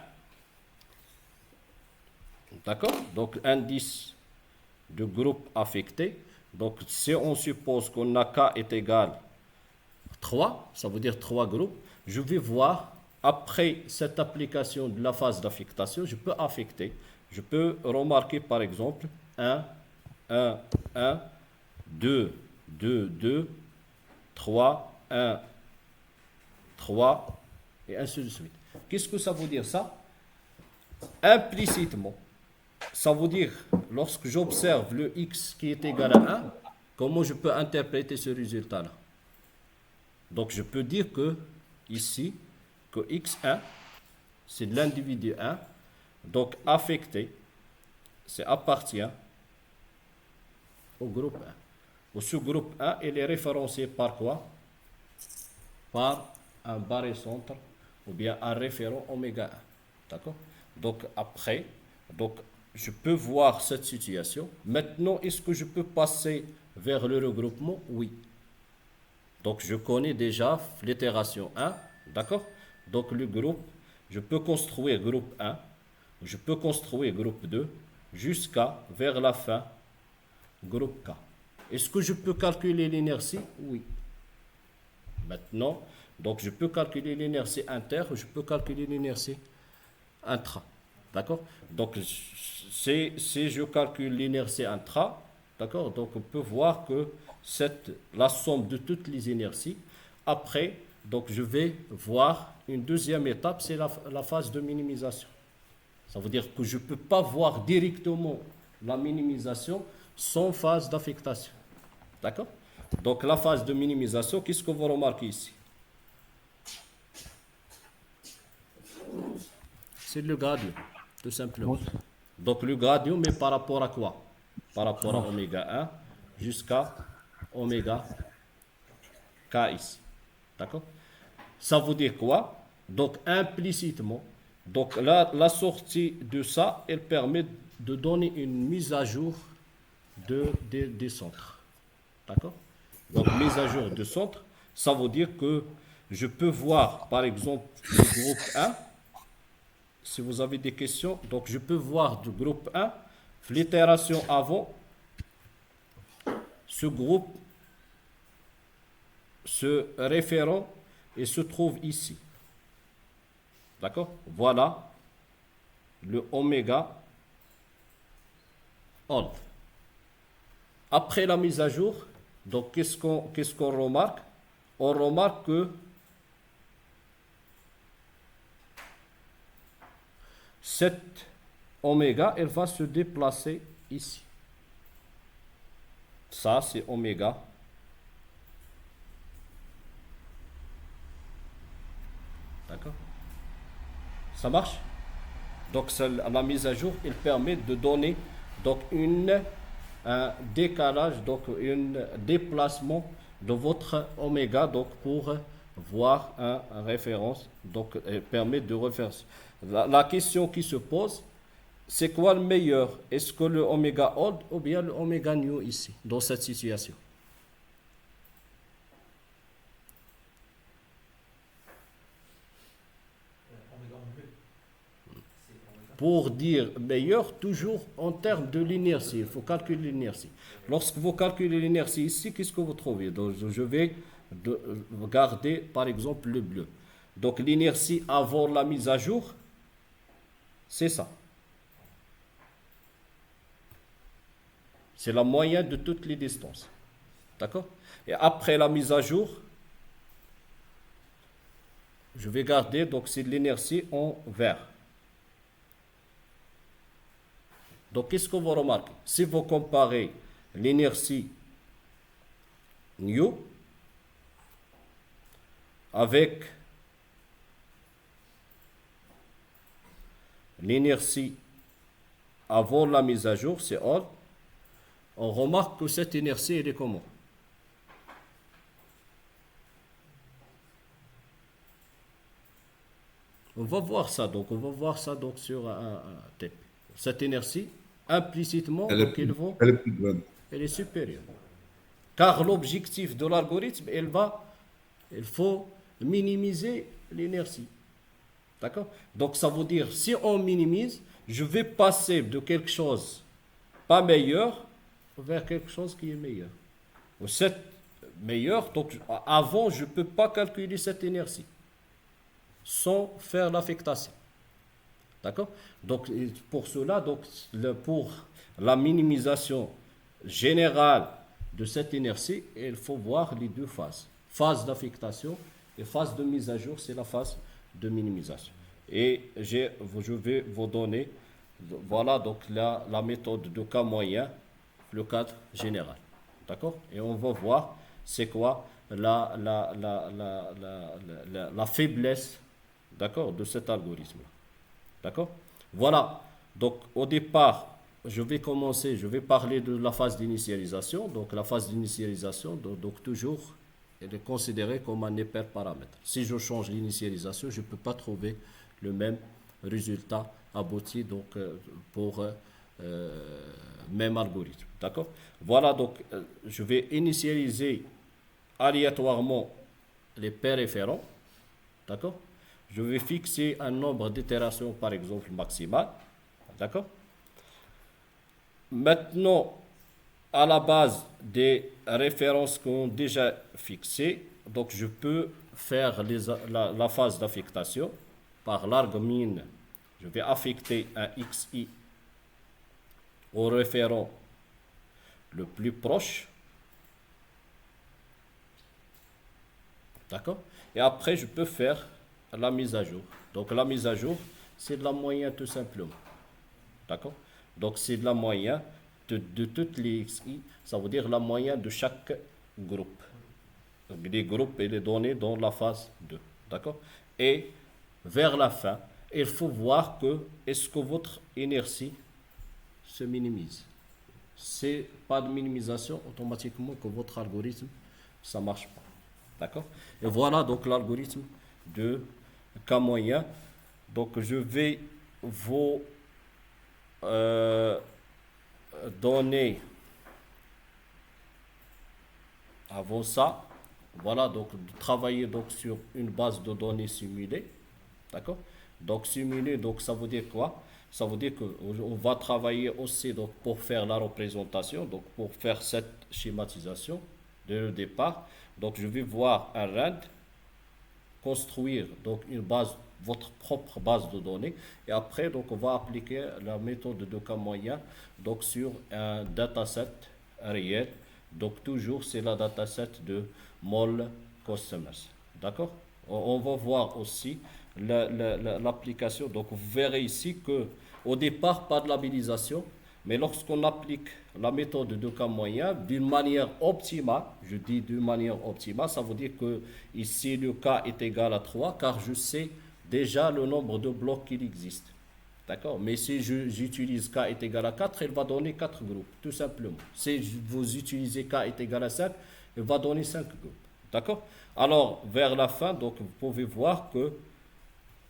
D'accord? Donc indice de groupe affecté. Donc si on suppose qu'on a K est égal 3, ça veut dire 3 groupes, je vais voir après cette application de la phase d'affectation, je peux affecter. Je peux remarquer par exemple 1, 1, 1, 2, 2, 2, 3, 1, 3, et ainsi de suite. Qu'est-ce que ça veut dire ça? Implicitement, ça veut dire, lorsque j'observe le x qui est égal à 1, comment je peux interpréter ce résultat-là? Donc je peux dire que, ici, que x1, c'est de l'individu 1, donc affecté, c'est appartient au groupe 1. Ou ce groupe 1, il est référencé par quoi? Par un barycentre ou bien un référent oméga 1. D'accord? Donc après, donc, je peux voir cette situation. Maintenant, est-ce que je peux passer vers le regroupement? Oui. Donc je connais déjà l'itération 1. D'accord? Donc le groupe, je peux construire groupe 1, je peux construire groupe 2, jusqu'à vers la fin, groupe K. Est-ce que je peux calculer l'inertie? Oui. Maintenant, donc je peux calculer l'inertie inter, je peux calculer l'inertie intra. D'accord? Donc si je calcule l'inertie intra, d'accord? Donc on peut voir que la somme de toutes les inerties. Après, donc je vais voir une deuxième étape, c'est la phase de minimisation. Ça veut dire que je ne peux pas voir directement la minimisation sans phase d'affectation. D'accord? Donc la phase de minimisation, qu'est-ce que vous remarquez ici? C'est le gradient, tout simplement. Donc le gradient, mais par rapport à quoi? Par rapport à oméga 1 jusqu'à oméga K ici. D'accord? Ça veut dire quoi? Donc implicitement, donc la sortie de ça, elle permet de donner une mise à jour des centres. D'accord? Donc mise à jour de centre, ça veut dire que je peux voir par exemple le groupe 1. Si vous avez des questions, donc je peux voir du groupe 1, l'itération avant, ce groupe, ce référent, et se trouve ici. D'accord? Voilà le oméga old. Après la mise à jour, donc qu'est-ce qu'on remarque? On remarque que cette oméga, elle va se déplacer ici. Ça, c'est oméga. D'accord? Ça marche? Donc, la mise à jour, elle permet de donner donc un décalage, donc un déplacement de votre oméga, donc pour voir une référence. Donc, elle permet de refaire. La question qui se pose, c'est quoi le meilleur? Est-ce que le oméga old ou bien le oméga new ici, dans cette situation? Pour dire meilleur, toujours en termes de l'inertie, il faut calculer l'inertie. Lorsque vous calculez l'inertie ici, qu'est-ce que vous trouvez? Donc, je vais garder par exemple le bleu. Donc l'inertie avant la mise à jour, c'est ça. C'est la moyenne de toutes les distances. D'accord? Et après la mise à jour, je vais garder, donc c'est l'inertie en vert. Donc qu'est-ce que vous remarquez? Si vous comparez l'inertie new avec l'inertie avant la mise à jour, c'est all. On remarque que cette inertie, elle est comment? On va voir ça, donc on va voir ça donc sur un TP. Cette inertie, implicitement, Elle est donc plus, ils vont, elle est plus grande. elle est supérieure. Car l'objectif de l'algorithme, il faut minimiser l'inertie. D'accord? Donc ça veut dire, si on minimise, je vais passer de quelque chose pas meilleur vers quelque chose qui est meilleur. Ou cette meilleure, donc avant, je ne peux pas calculer cette inertie sans faire l'affectation. D'accord? Donc pour cela, donc, pour la minimisation générale de cette inertie, il faut voir les deux phases. Phase d'affectation et phase de mise à jour, c'est la phase de minimisation. Et je vais vous donner, voilà donc la méthode de cas moyen, le cadre général. D'accord? Et on va voir c'est quoi la faiblesse, d'accord, de cet algorithme. D'accord? Voilà. Donc, au départ, je vais parler de la phase d'initialisation. Donc, la phase d'initialisation, donc toujours, elle est considérée comme un hyperparamètre. Si je change l'initialisation, je ne peux pas trouver le même résultat abouti donc, pour même algorithme. D'accord? Voilà, donc, je vais initialiser aléatoirement les paires référents. D'accord? Je vais fixer un nombre d'itérations, par exemple, maximal. D'accord? Maintenant, à la base des références qu'on a déjà fixées, donc je peux faire la phase d'affectation par l'argmine. Je vais affecter un xi au référent le plus proche. D'accord? Et après, je peux faire la mise à jour. Donc la mise à jour, c'est de la moyenne tout simplement. D'accord? Donc c'est de la moyenne de toutes les xi, ça veut dire la moyenne de chaque groupe. Donc, les groupes et les données dans la phase 2. D'accord? Et vers la fin, il faut voir que est-ce que votre inertie se minimise. C'est pas de minimisation, automatiquement que votre algorithme, ça marche pas. D'accord? Et voilà donc l'algorithme de cas moyen. Donc je vais vous donner avant ça, voilà, donc travailler donc sur une base de données simulée. D'accord? Donc simulée, donc ça veut dire quoi? Ça veut dire qu'on va travailler aussi donc, pour faire la représentation, donc pour faire cette schématisation dès le départ. Donc je vais voir un RAND, construire donc une base, votre propre base de données, et après donc on va appliquer la méthode de cas moyen donc sur un dataset réel. Donc toujours c'est la dataset de Mol Customers. D'accord? On va voir aussi l'application. Donc vous verrez ici que au départ pas de labellisation, mais lorsqu'on applique la méthode de cas moyen d'une manière optimale, je dis d'une manière optimale, ça veut dire que ici le cas est égal à 3 car je sais déjà le nombre de blocs qu'il existe. D'accord? Mais si j'utilise k est égal à 4, il va donner 4 groupes, tout simplement. Si vous utilisez k est égal à 5, il va donner 5 groupes. D'accord? Alors, vers la fin, donc, vous pouvez voir que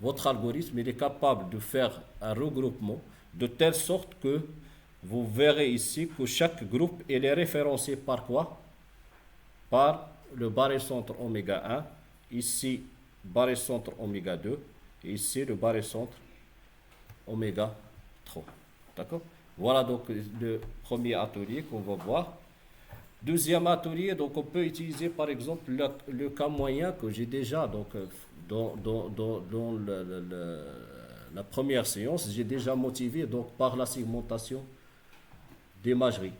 votre algorithme il est capable de faire un regroupement de telle sorte que vous verrez ici que chaque groupe il est référencé par quoi? Par le barycentre oméga 1, ici barycentre oméga 2, et ici le barycentre oméga 3. D'accord? Voilà donc le premier atelier qu'on va voir. Deuxième atelier, donc on peut utiliser par exemple le cas moyen que j'ai déjà donc dans la première séance, j'ai déjà motivé donc par la segmentation d'imagerie.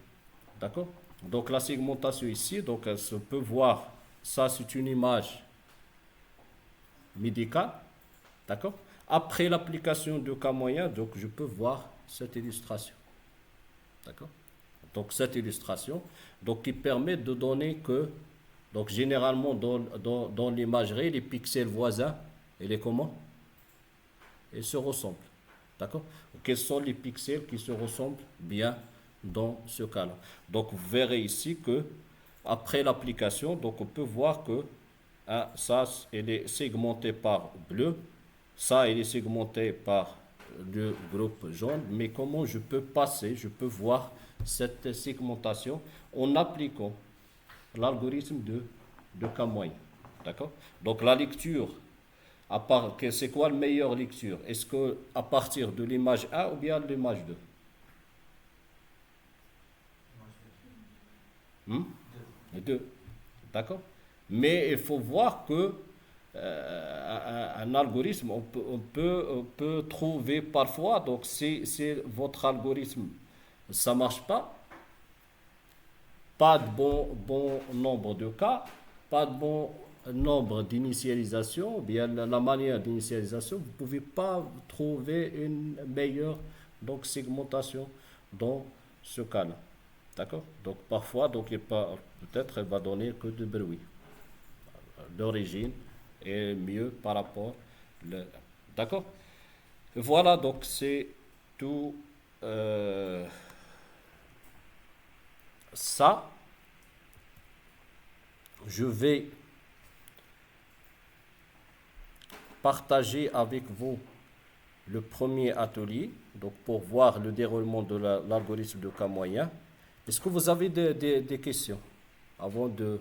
D'accord? Donc la segmentation ici, donc elle se peut voir, ça c'est une image médicale. D'accord? Après l'application de cas moyen, donc je peux voir cette illustration. D'accord? Donc cette illustration, donc qui permet de donner que, donc généralement dans l'imagerie, les pixels voisins, et les comment? Ils se ressemblent. D'accord? Quels sont les pixels qui se ressemblent bien dans ce cas-là? Donc, vous verrez ici que après l'application, donc on peut voir que hein, ça, il est segmenté par bleu, ça, il est segmenté par le groupe jaune, mais comment je peux passer, je peux voir cette segmentation en appliquant l'algorithme de Camoy. D'accord? Donc la lecture, c'est quoi la meilleure lecture? Est-ce que à partir de l'image 1 ou bien de l'image 2? Les deux. D'accord? Mais il faut voir que un algorithme, on peut trouver parfois, donc si votre algorithme, ça ne marche pas de bon nombre de cas, pas de bon nombre d'initialisation, ou bien la manière d'initialisation, vous ne pouvez pas trouver une meilleure donc, segmentation dans ce cas-là. D'accord? Donc parfois, donc, peut-être elle va donner que du bruit. L'origine est mieux par rapport. D'accord? Voilà, donc c'est tout ça. Je vais partager avec vous le premier atelier, donc pour voir le déroulement de l'algorithme de K-moyen. Est-ce que vous avez des questions avant de...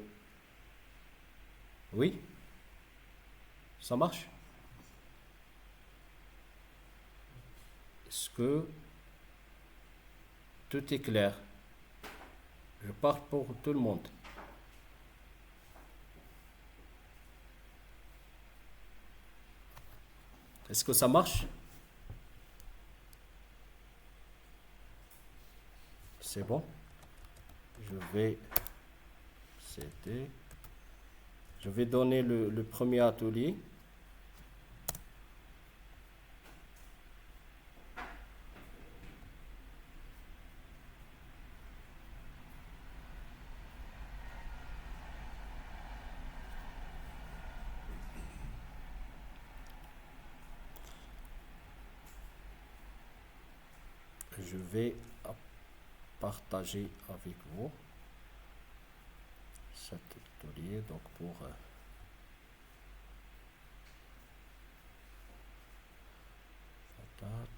Oui? Ça marche? Est-ce que tout est clair? Je parle pour tout le monde. Est-ce que ça marche? C'est bon? Je vais céder. Je vais donner le premier atelier. Je vais partager avec vous cet atelier donc pour la date.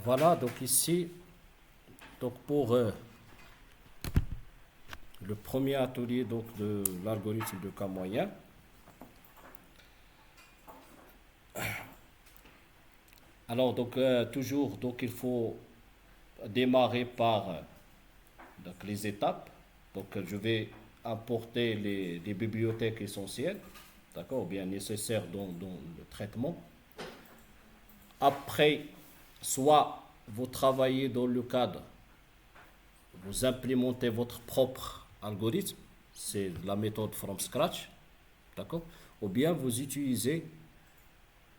Voilà, donc ici, donc pour le premier atelier donc, de l'algorithme de cas moyen. Alors, donc, toujours, donc, il faut démarrer par donc, les étapes. Donc, je vais apporter les bibliothèques essentielles, d'accord, ou bien nécessaires dans le traitement. Après, soit vous travaillez dans le cadre, vous implémentez votre propre algorithme, c'est la méthode from scratch, d'accord, ou bien vous utilisez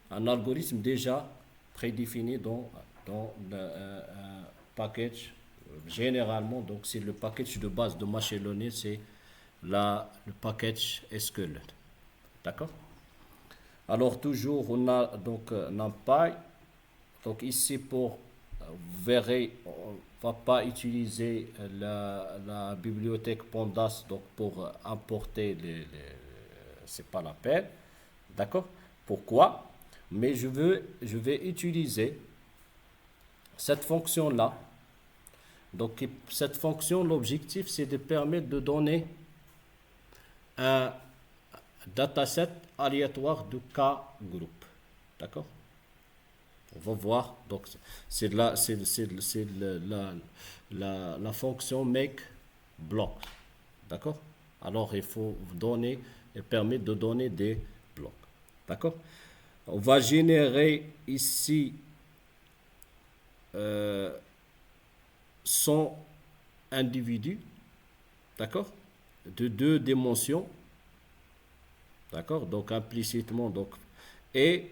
un algorithme déjà prédéfini dans un package. Généralement, donc c'est le package de base de machine learning, c'est le package SQL. D'accord? Alors toujours on a donc NumPy. Donc ici vous verrez, on va pas utiliser la bibliothèque Pandas donc pour importer c'est pas la peine. D'accord? Pourquoi? Mais je vais utiliser cette fonction-là. Donc, cette fonction, l'objectif, c'est de permettre de donner un dataset aléatoire de cas groupe. D'accord? On va voir. Donc, c'est la fonction make block. D'accord? Alors, il faut donner, elle permet de donner des blocs. D'accord? On va générer ici 100 individus, d'accord, de 2 dimensions, d'accord, donc implicitement, donc, et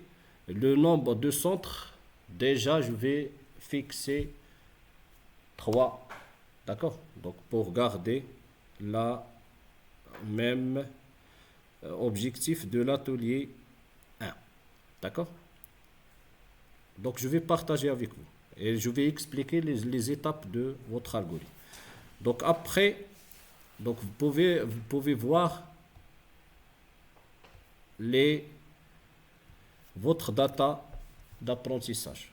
le nombre de centres, déjà je vais fixer 3, d'accord, donc pour garder la même objectif de l'atelier 1, d'accord. Donc je vais partager avec vous et je vais expliquer les étapes de votre algorithme. Donc après, donc vous pouvez voir votre data d'apprentissage.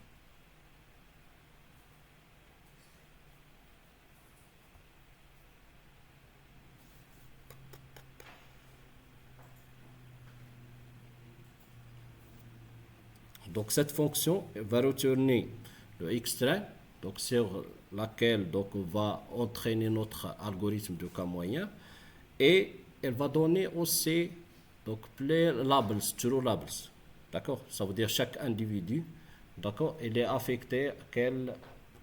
Donc cette fonction va retourner le extrait, donc sur laquelle donc on va entraîner notre algorithme de cas moyen, et elle va donner aussi donc play labels, true labels, d'accord. Ça veut dire chaque individu, d'accord, il est affecté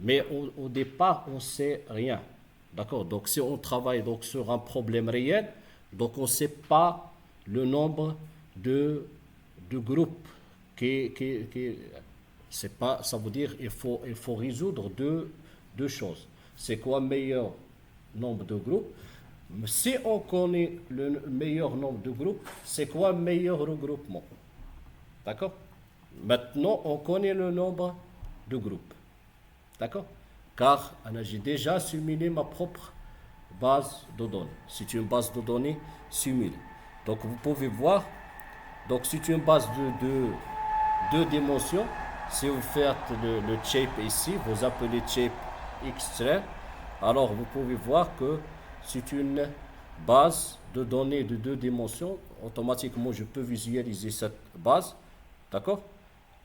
mais au départ on sait rien, d'accord. Donc si on travaille donc sur un problème réel, donc on ne sait pas le nombre de groupes c'est pas, ça veut dire il faut résoudre deux choses. C'est quoi le meilleur nombre de groupes? Si on connaît le meilleur nombre de groupes, c'est quoi le meilleur regroupement? D'accord? Maintenant, on connaît le nombre de groupes. D'accord? Car j'ai déjà simulé ma propre base de données. C'est une base de données simulée. Donc vous pouvez voir, donc c'est une base de 2 dimensions. Si vous faites le shape ici, vous appelez shape extrait, alors vous pouvez voir que c'est une base de données de 2 dimensions. Automatiquement, je peux visualiser cette base, d'accord,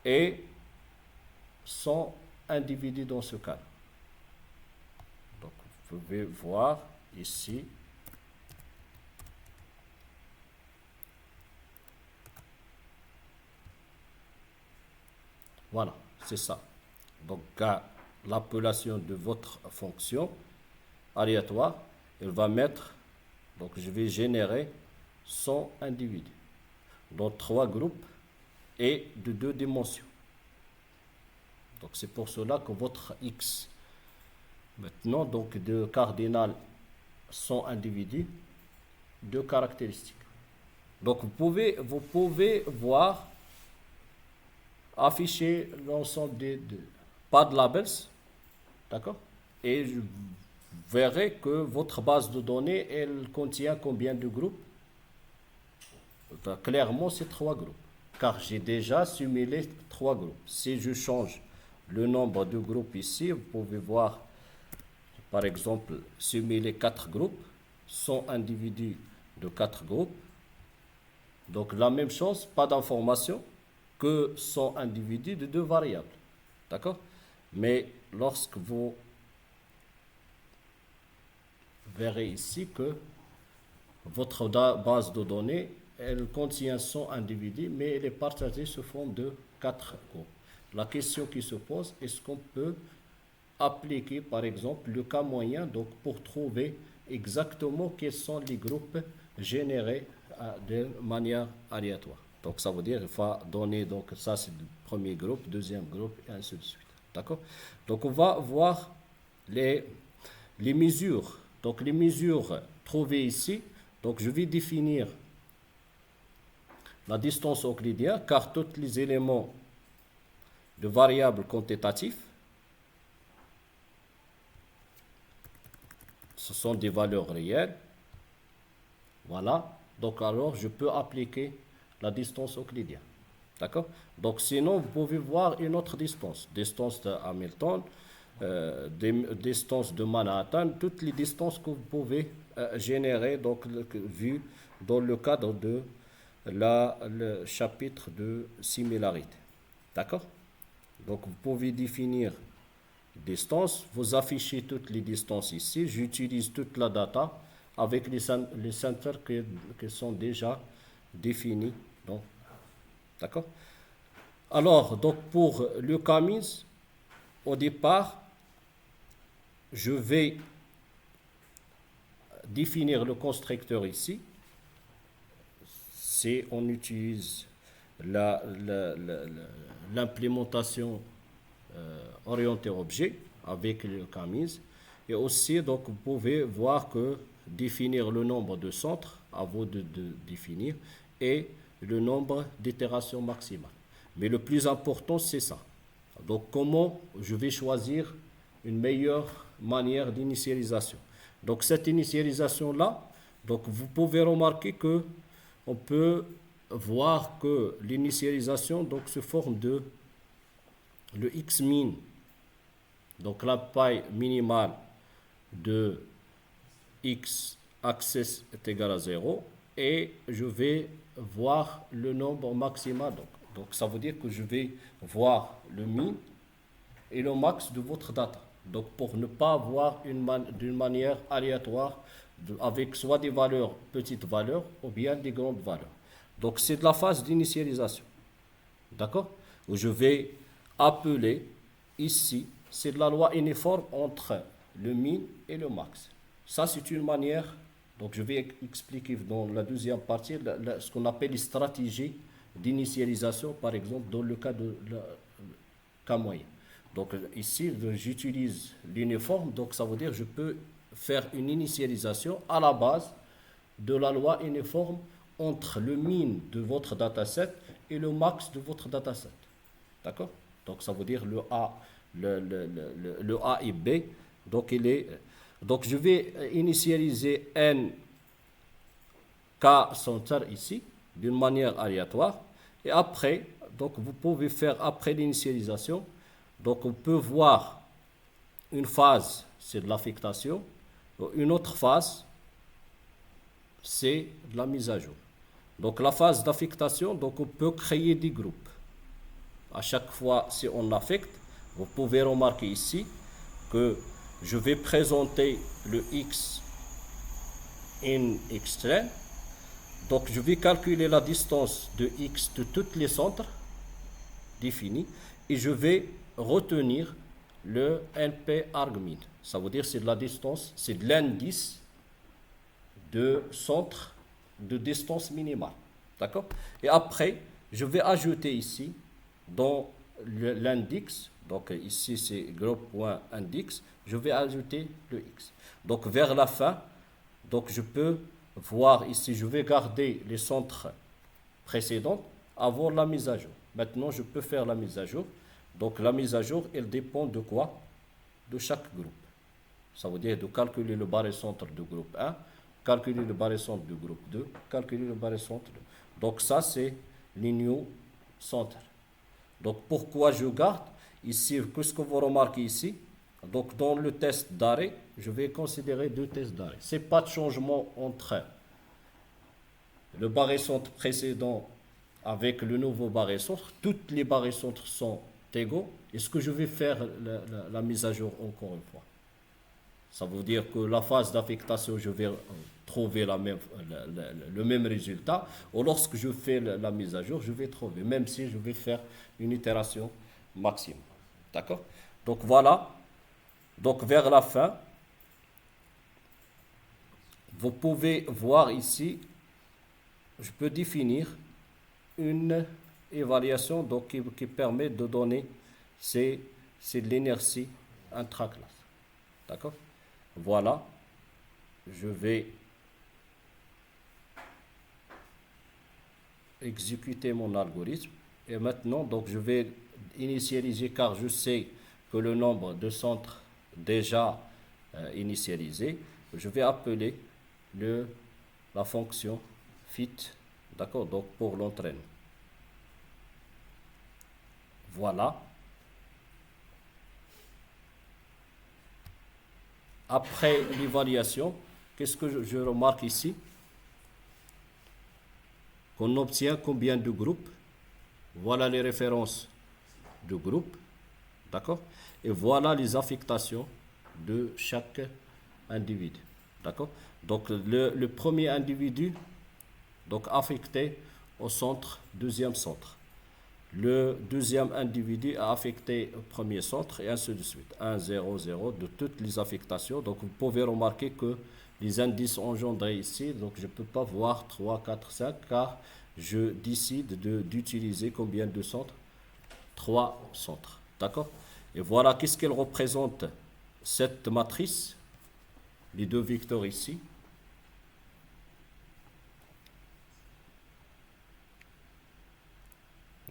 et 100 individus dans ce cas. Donc, vous pouvez voir ici. Voilà, c'est ça. Donc, l'appellation de votre fonction aléatoire, elle va mettre, donc je vais générer 100 individus dans 3 groupes et de 2 dimensions. Donc, c'est pour cela que votre X, maintenant, donc de cardinal 100 individus, 2 caractéristiques. Donc, vous pouvez voir afficher l'ensemble pas de labels, d'accord, et vous verrez que votre base de données, elle contient combien de groupes? Clairement, c'est 3 groupes, car j'ai déjà simulé 3 groupes. Si je change le nombre de groupes ici, vous pouvez voir, par exemple, simuler 4 groupes, 100 individus de 4 groupes. Donc la même chose, pas d'information que 100 individus de 2 variables. D'accord? Mais lorsque vous verrez ici que votre base de données, elle contient 100 individus, mais elle est partagée sous forme de 4 groupes. La question qui se pose, est-ce qu'on peut appliquer, par exemple, le cas moyen, donc pour trouver exactement quels sont les groupes générés de manière aléatoire. Donc ça veut dire qu'il faut donner, donc ça c'est le premier groupe, deuxième groupe, et ainsi de suite. D'accord? Donc on va voir les mesures. Donc les mesures trouvées ici, donc je vais définir la distance euclidienne, car tous les éléments de variables quantitatives, ce sont des valeurs réelles. Voilà. Donc alors je peux appliquer la distance euclidienne. D'accord? Donc sinon, vous pouvez voir une autre distance. Distance de Hamilton, distance de Manhattan, toutes les distances que vous pouvez générer, donc vues dans le cadre de le chapitre de similarité. D'accord? Donc vous pouvez définir distance, vous affichez toutes les distances ici, j'utilise toute la data avec les centers qui sont déjà définis. D'accord? Alors, donc pour le Camis, au départ, je vais définir le constructeur ici. Si on utilise l'implémentation orientée objet avec le Camis. Et aussi, donc, vous pouvez voir que définir le nombre de centres, à vous de définir, et le nombre d'itérations maximales. Mais le plus important, c'est ça. Donc, comment je vais choisir une meilleure manière d'initialisation. Donc, cette initialisation-là, donc, vous pouvez remarquer que on peut voir que l'initialisation donc se forme de le x min, donc la paille minimale de x access est égal à 0, et je vais voir le nombre maximal. Donc ça veut dire que je vais voir le min et le max de votre data. Donc pour ne pas avoir d'une manière aléatoire avec soit des valeurs, petites valeurs, ou bien des grandes valeurs. Donc c'est de la phase d'initialisation. D'accord? Où je vais appeler ici, c'est de la loi uniforme entre le min et le max. Ça c'est une manière, donc je vais expliquer dans la deuxième partie ce qu'on appelle les stratégies d'initialisation, par exemple dans le cas de cas moyen. Donc ici, j'utilise l'uniforme, donc ça veut dire que je peux faire une initialisation à la base de la loi uniforme entre le min de votre dataset et le max de votre dataset. D'accord? Donc ça veut dire le A, le A et B. Donc je vais initialiser n K center ici d'une manière aléatoire. Et après, donc vous pouvez faire après l'initialisation. Donc on peut voir une phase, c'est de l'affectation. Une autre phase, c'est de la mise à jour. Donc la phase d'affectation, donc on peut créer des groupes. À chaque fois, si on affecte, vous pouvez remarquer ici que je vais présenter le x in xtrain. Donc je vais calculer la distance de x de tous les centres définis et je vais retenir le NP argmin. Ça veut dire c'est de la distance, c'est de l'indice de centre de distance minimale. D'accord? Et après, je vais ajouter ici, dans l'index, donc ici c'est groupe.index, je vais ajouter le x. Donc vers la fin, donc je peux voir ici, je vais garder les centres précédents avant la mise à jour. Maintenant, je peux faire la mise à jour. Donc la mise à jour, elle dépend de quoi? De chaque groupe. Ça veut dire de calculer le barycentre du groupe 1, calculer le barycentre du groupe 2, calculer le barycentre. Donc ça, c'est l'union centre. Donc pourquoi je garde? Ici, qu'est-ce que vous remarquez ici? Donc, dans le test d'arrêt, je vais considérer deux tests d'arrêt. Ce n'est pas de changement entre le barycentre précédent avec le nouveau barycentre. Toutes les barycentres sont égaux. Est-ce que je vais faire la mise à jour encore une fois? Ça veut dire que la phase d'affectation, je vais trouver le même résultat. Ou lorsque je fais la mise à jour, je vais trouver, même si je vais faire une itération maximum. D'accord? Donc voilà. Donc vers la fin, vous pouvez voir ici, je peux définir une évaluation donc, qui permet de donner c'est de l'inertie intraclasse. D'accord? Voilà. Je vais exécuter mon algorithme. Et maintenant, donc, je vais initialiser car je sais que le nombre de centres déjà initialisé. Je vais appeler la fonction fit, d'accord, donc pour l'entraînement. Voilà. Après l'évaluation, qu'est-ce que je remarque ici? Qu'on obtient combien de groupes? Voilà les références de groupe, d'accord? Et voilà les affectations de chaque individu, d'accord? Donc le premier individu, donc affecté au centre, deuxième centre. Le deuxième individu a affecté au premier centre et ainsi de suite. 1, 0, 0 de toutes les affectations. Donc vous pouvez remarquer que les indices engendrés ici, donc je ne peux pas voir 3, 4, 5 car je décide d'utiliser combien de centres? 3 centres. D'accord? Et voilà, qu'est-ce qu'elle représente cette matrice? Les deux vecteurs ici.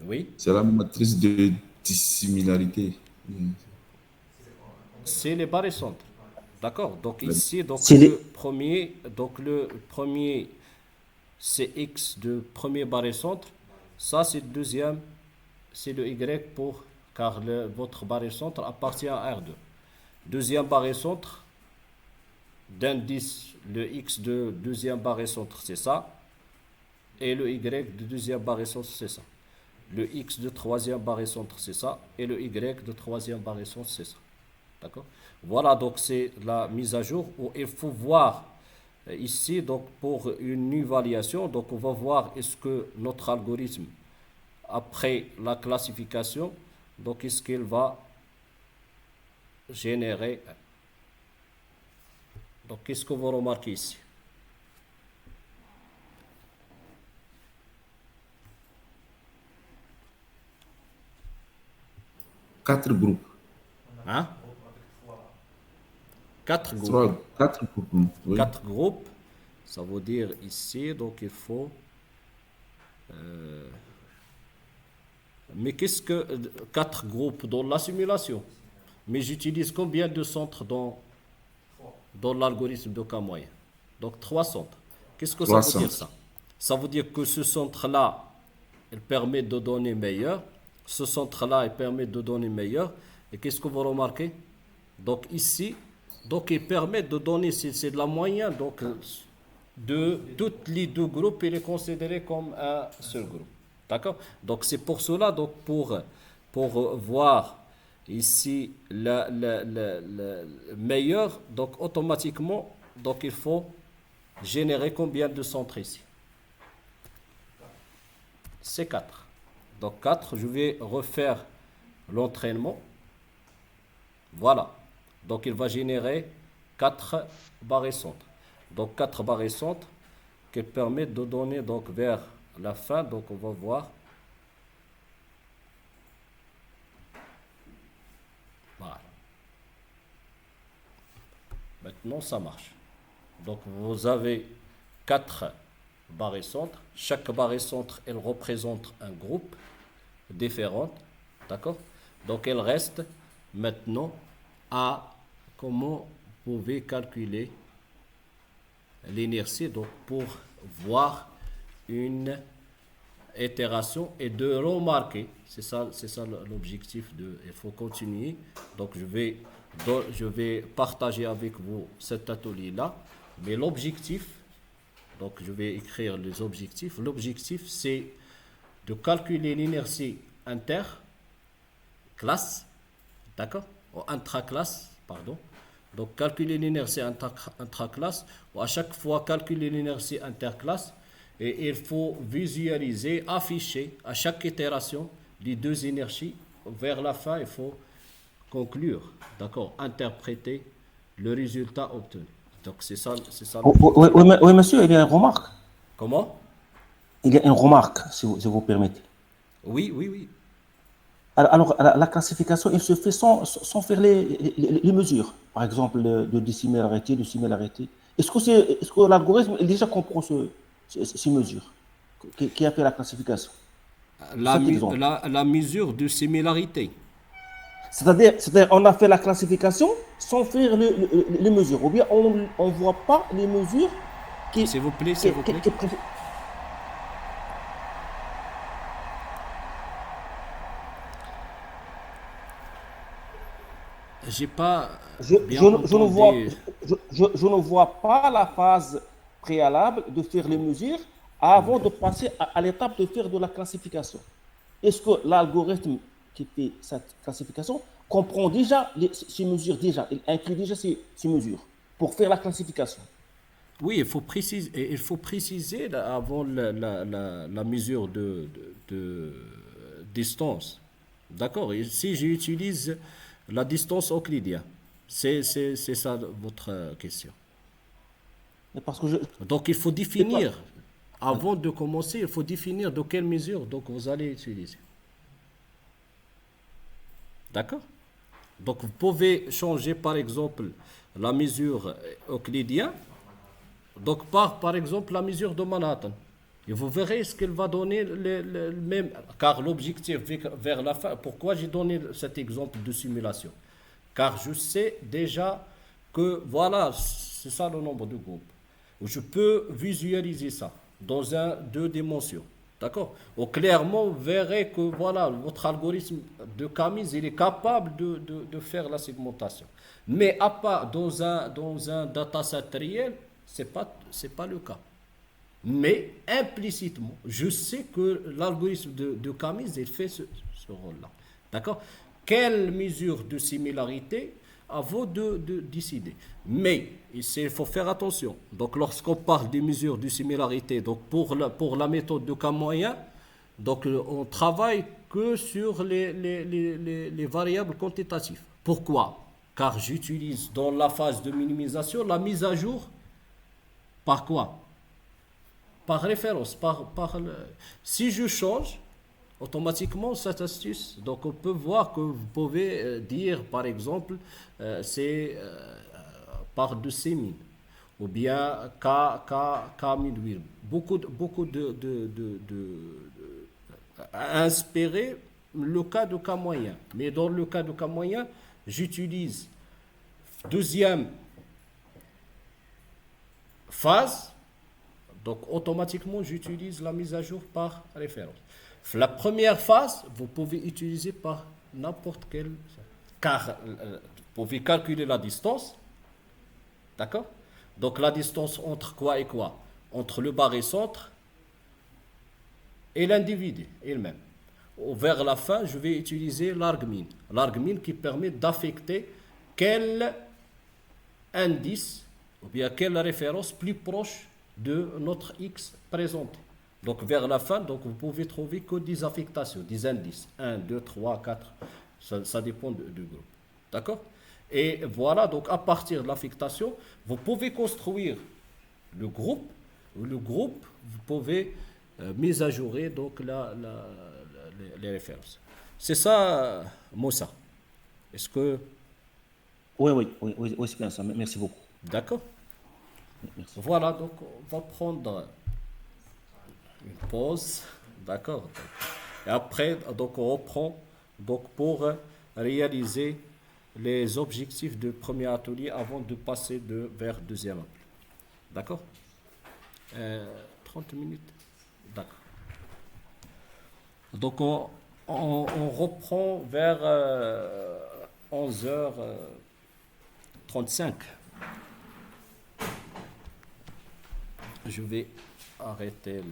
Oui. C'est la matrice de dissimilarité. C'est les barycentres. D'accord? Donc ici, donc C'est les- le premier c'est X de premier barycentre. Ça, c'est le deuxième, c'est le Y car votre barycentre appartient à R2. Deuxième barycentre, d'indice, le X de deuxième barycentre, c'est ça. Et le Y de deuxième barycentre, c'est ça. Le X de troisième barycentre, c'est ça. Et le Y de troisième barycentre, c'est ça. D'accord? Voilà, donc c'est la mise à jour où il faut voir ici, donc pour une évaluation, donc on va voir est-ce que notre algorithme, après la classification, donc est-ce qu'il va générer. Donc qu'est-ce que vous remarquez ici? Quatre groupes. Hein? Quatre groupes. Quatre groupes. Oui. 4 groupes, ça veut dire ici, donc il faut. Mais qu'est-ce que 4 groupes dans la simulation? Mais j'utilise combien de centres dans l'algorithme de cas moyen? Donc 3 centres. Qu'est-ce que ça Trois veut dire centres. ça? Ça veut dire que ce centre-là, il permet de donner meilleur. Ce centre-là, il permet de donner meilleur. Et qu'est-ce que vous remarquez? Donc ici, donc il permet de donner, c'est de la moyenne, donc de tous les deux groupes, il est considéré comme un seul groupe. D'accord? Donc c'est pour cela, donc pour voir ici le meilleur, donc automatiquement, donc il faut générer combien de centres ici? C'est 4. Donc 4, je vais refaire l'entraînement. Voilà. Donc il va générer 4 barycentres. Donc 4 barycentres qui permettent de donner donc vers la fin, donc on va voir. Voilà. Maintenant ça marche. Donc vous avez 4 barycentres. Chaque barycentre, elle représente un groupe différent. D'accord? Donc elle reste maintenant à comment vous pouvez calculer l'inertie donc pour voir une itération et de remarquer. C'est ça l'objectif il faut continuer. Donc je vais partager avec vous cet atelier-là. Mais l'objectif, donc je vais écrire les objectifs. L'objectif, c'est de calculer l'inertie interclasse, d'accord? Ou intraclasse, pardon. Donc calculer l'inertie intraclasse, ou à chaque fois calculer l'inertie interclasse, et il faut visualiser, afficher à chaque itération les deux énergies. Vers la fin, il faut conclure, d'accord, interpréter le résultat obtenu. Donc c'est ça Oui, l'objectif. oui, monsieur, il y a une remarque. Comment? Il y a une remarque, si vous permettez. Oui. Alors, la classification, il se fait sans faire les mesures. Par exemple, de dissimilarité, de similarité. Est-ce que l'algorithme déjà comprend ces mesures qui a fait la classification? Cet exemple. La mesure de similarité. C'est-à-dire, on a fait la classification sans faire les mesures. Ou bien on ne voit pas les mesures qui. S'il vous plaît. J'ai pas bien entendu. Je ne vois pas la phase préalable de faire les mesures avant de passer à l'étape de faire de la classification. Est-ce que l'algorithme qui fait cette classification comprend déjà ces mesures déjà, il inclut déjà ces mesures pour faire la classification? Oui, il faut préciser là, avant la mesure de distance. D'accord? Et si j'utilise la distance euclidienne, c'est ça votre question. Parce que je, Donc il faut c'est pas- définir, avant de commencer, il faut définir de quelle mesure donc vous allez utiliser. D'accord? Donc vous pouvez changer par exemple la mesure euclidienne, donc par exemple la mesure de Manhattan. Et vous verrez ce qu'elle va donner le même. Car l'objectif vers la fin, pourquoi j'ai donné cet exemple de simulation? Car je sais déjà que voilà, c'est ça le nombre de groupes. Je peux visualiser ça dans deux dimensions. D'accord? Ou clairement, vous verrez que voilà, votre algorithme de Camise, il est capable de faire la segmentation. Mais à part dans un dataset réel, c'est pas le cas. Mais implicitement, je sais que l'algorithme de Camise, il fait ce rôle-là. D'accord? Quelle mesure de similarité à vous de décider. Mais ici, il faut faire attention. Donc, lorsqu'on parle des mesures de similarité, donc pour la méthode de cas moyen, donc on travaille que sur les variables quantitatives. Pourquoi? Car j'utilise dans la phase de minimisation la mise à jour par quoi? Par référence. Si je change, automatiquement cette astuce, donc on peut voir que vous pouvez dire par exemple c'est par de sémine ou bien K1008. Beaucoup inspirer le cas de cas moyen. Mais dans le cas de cas moyen, j'utilise deuxième phase. Donc automatiquement, j'utilise la mise à jour par référence. La première phase, vous pouvez utiliser par n'importe quel. Car vous pouvez calculer la distance. D'accord? Donc la distance entre quoi et quoi? Entre le barycentre et l'individu il-même. Vers la fin, je vais utiliser l'argmine. L'argmine qui permet d'affecter quel indice ou bien quelle référence plus proche de notre X présenté. Donc vers la fin, donc vous pouvez trouver que des affectations, des indices. 1, 2, 3, 4. Ça dépend du groupe. D'accord? Et voilà, donc à partir de l'affectation, vous pouvez construire le groupe. Le groupe, vous pouvez mise à jour donc les références. C'est ça, Moussa. Est-ce que... Oui, c'est bien ça. Merci beaucoup. D'accord? Merci. Voilà, donc on va prendre une pause, d'accord. Et après, donc on reprend donc pour réaliser les objectifs de premier atelier avant de passer vers deuxième atelier. D'accord? 30 minutes. D'accord. Donc on reprend vers 11h35. Je vais arrêter là.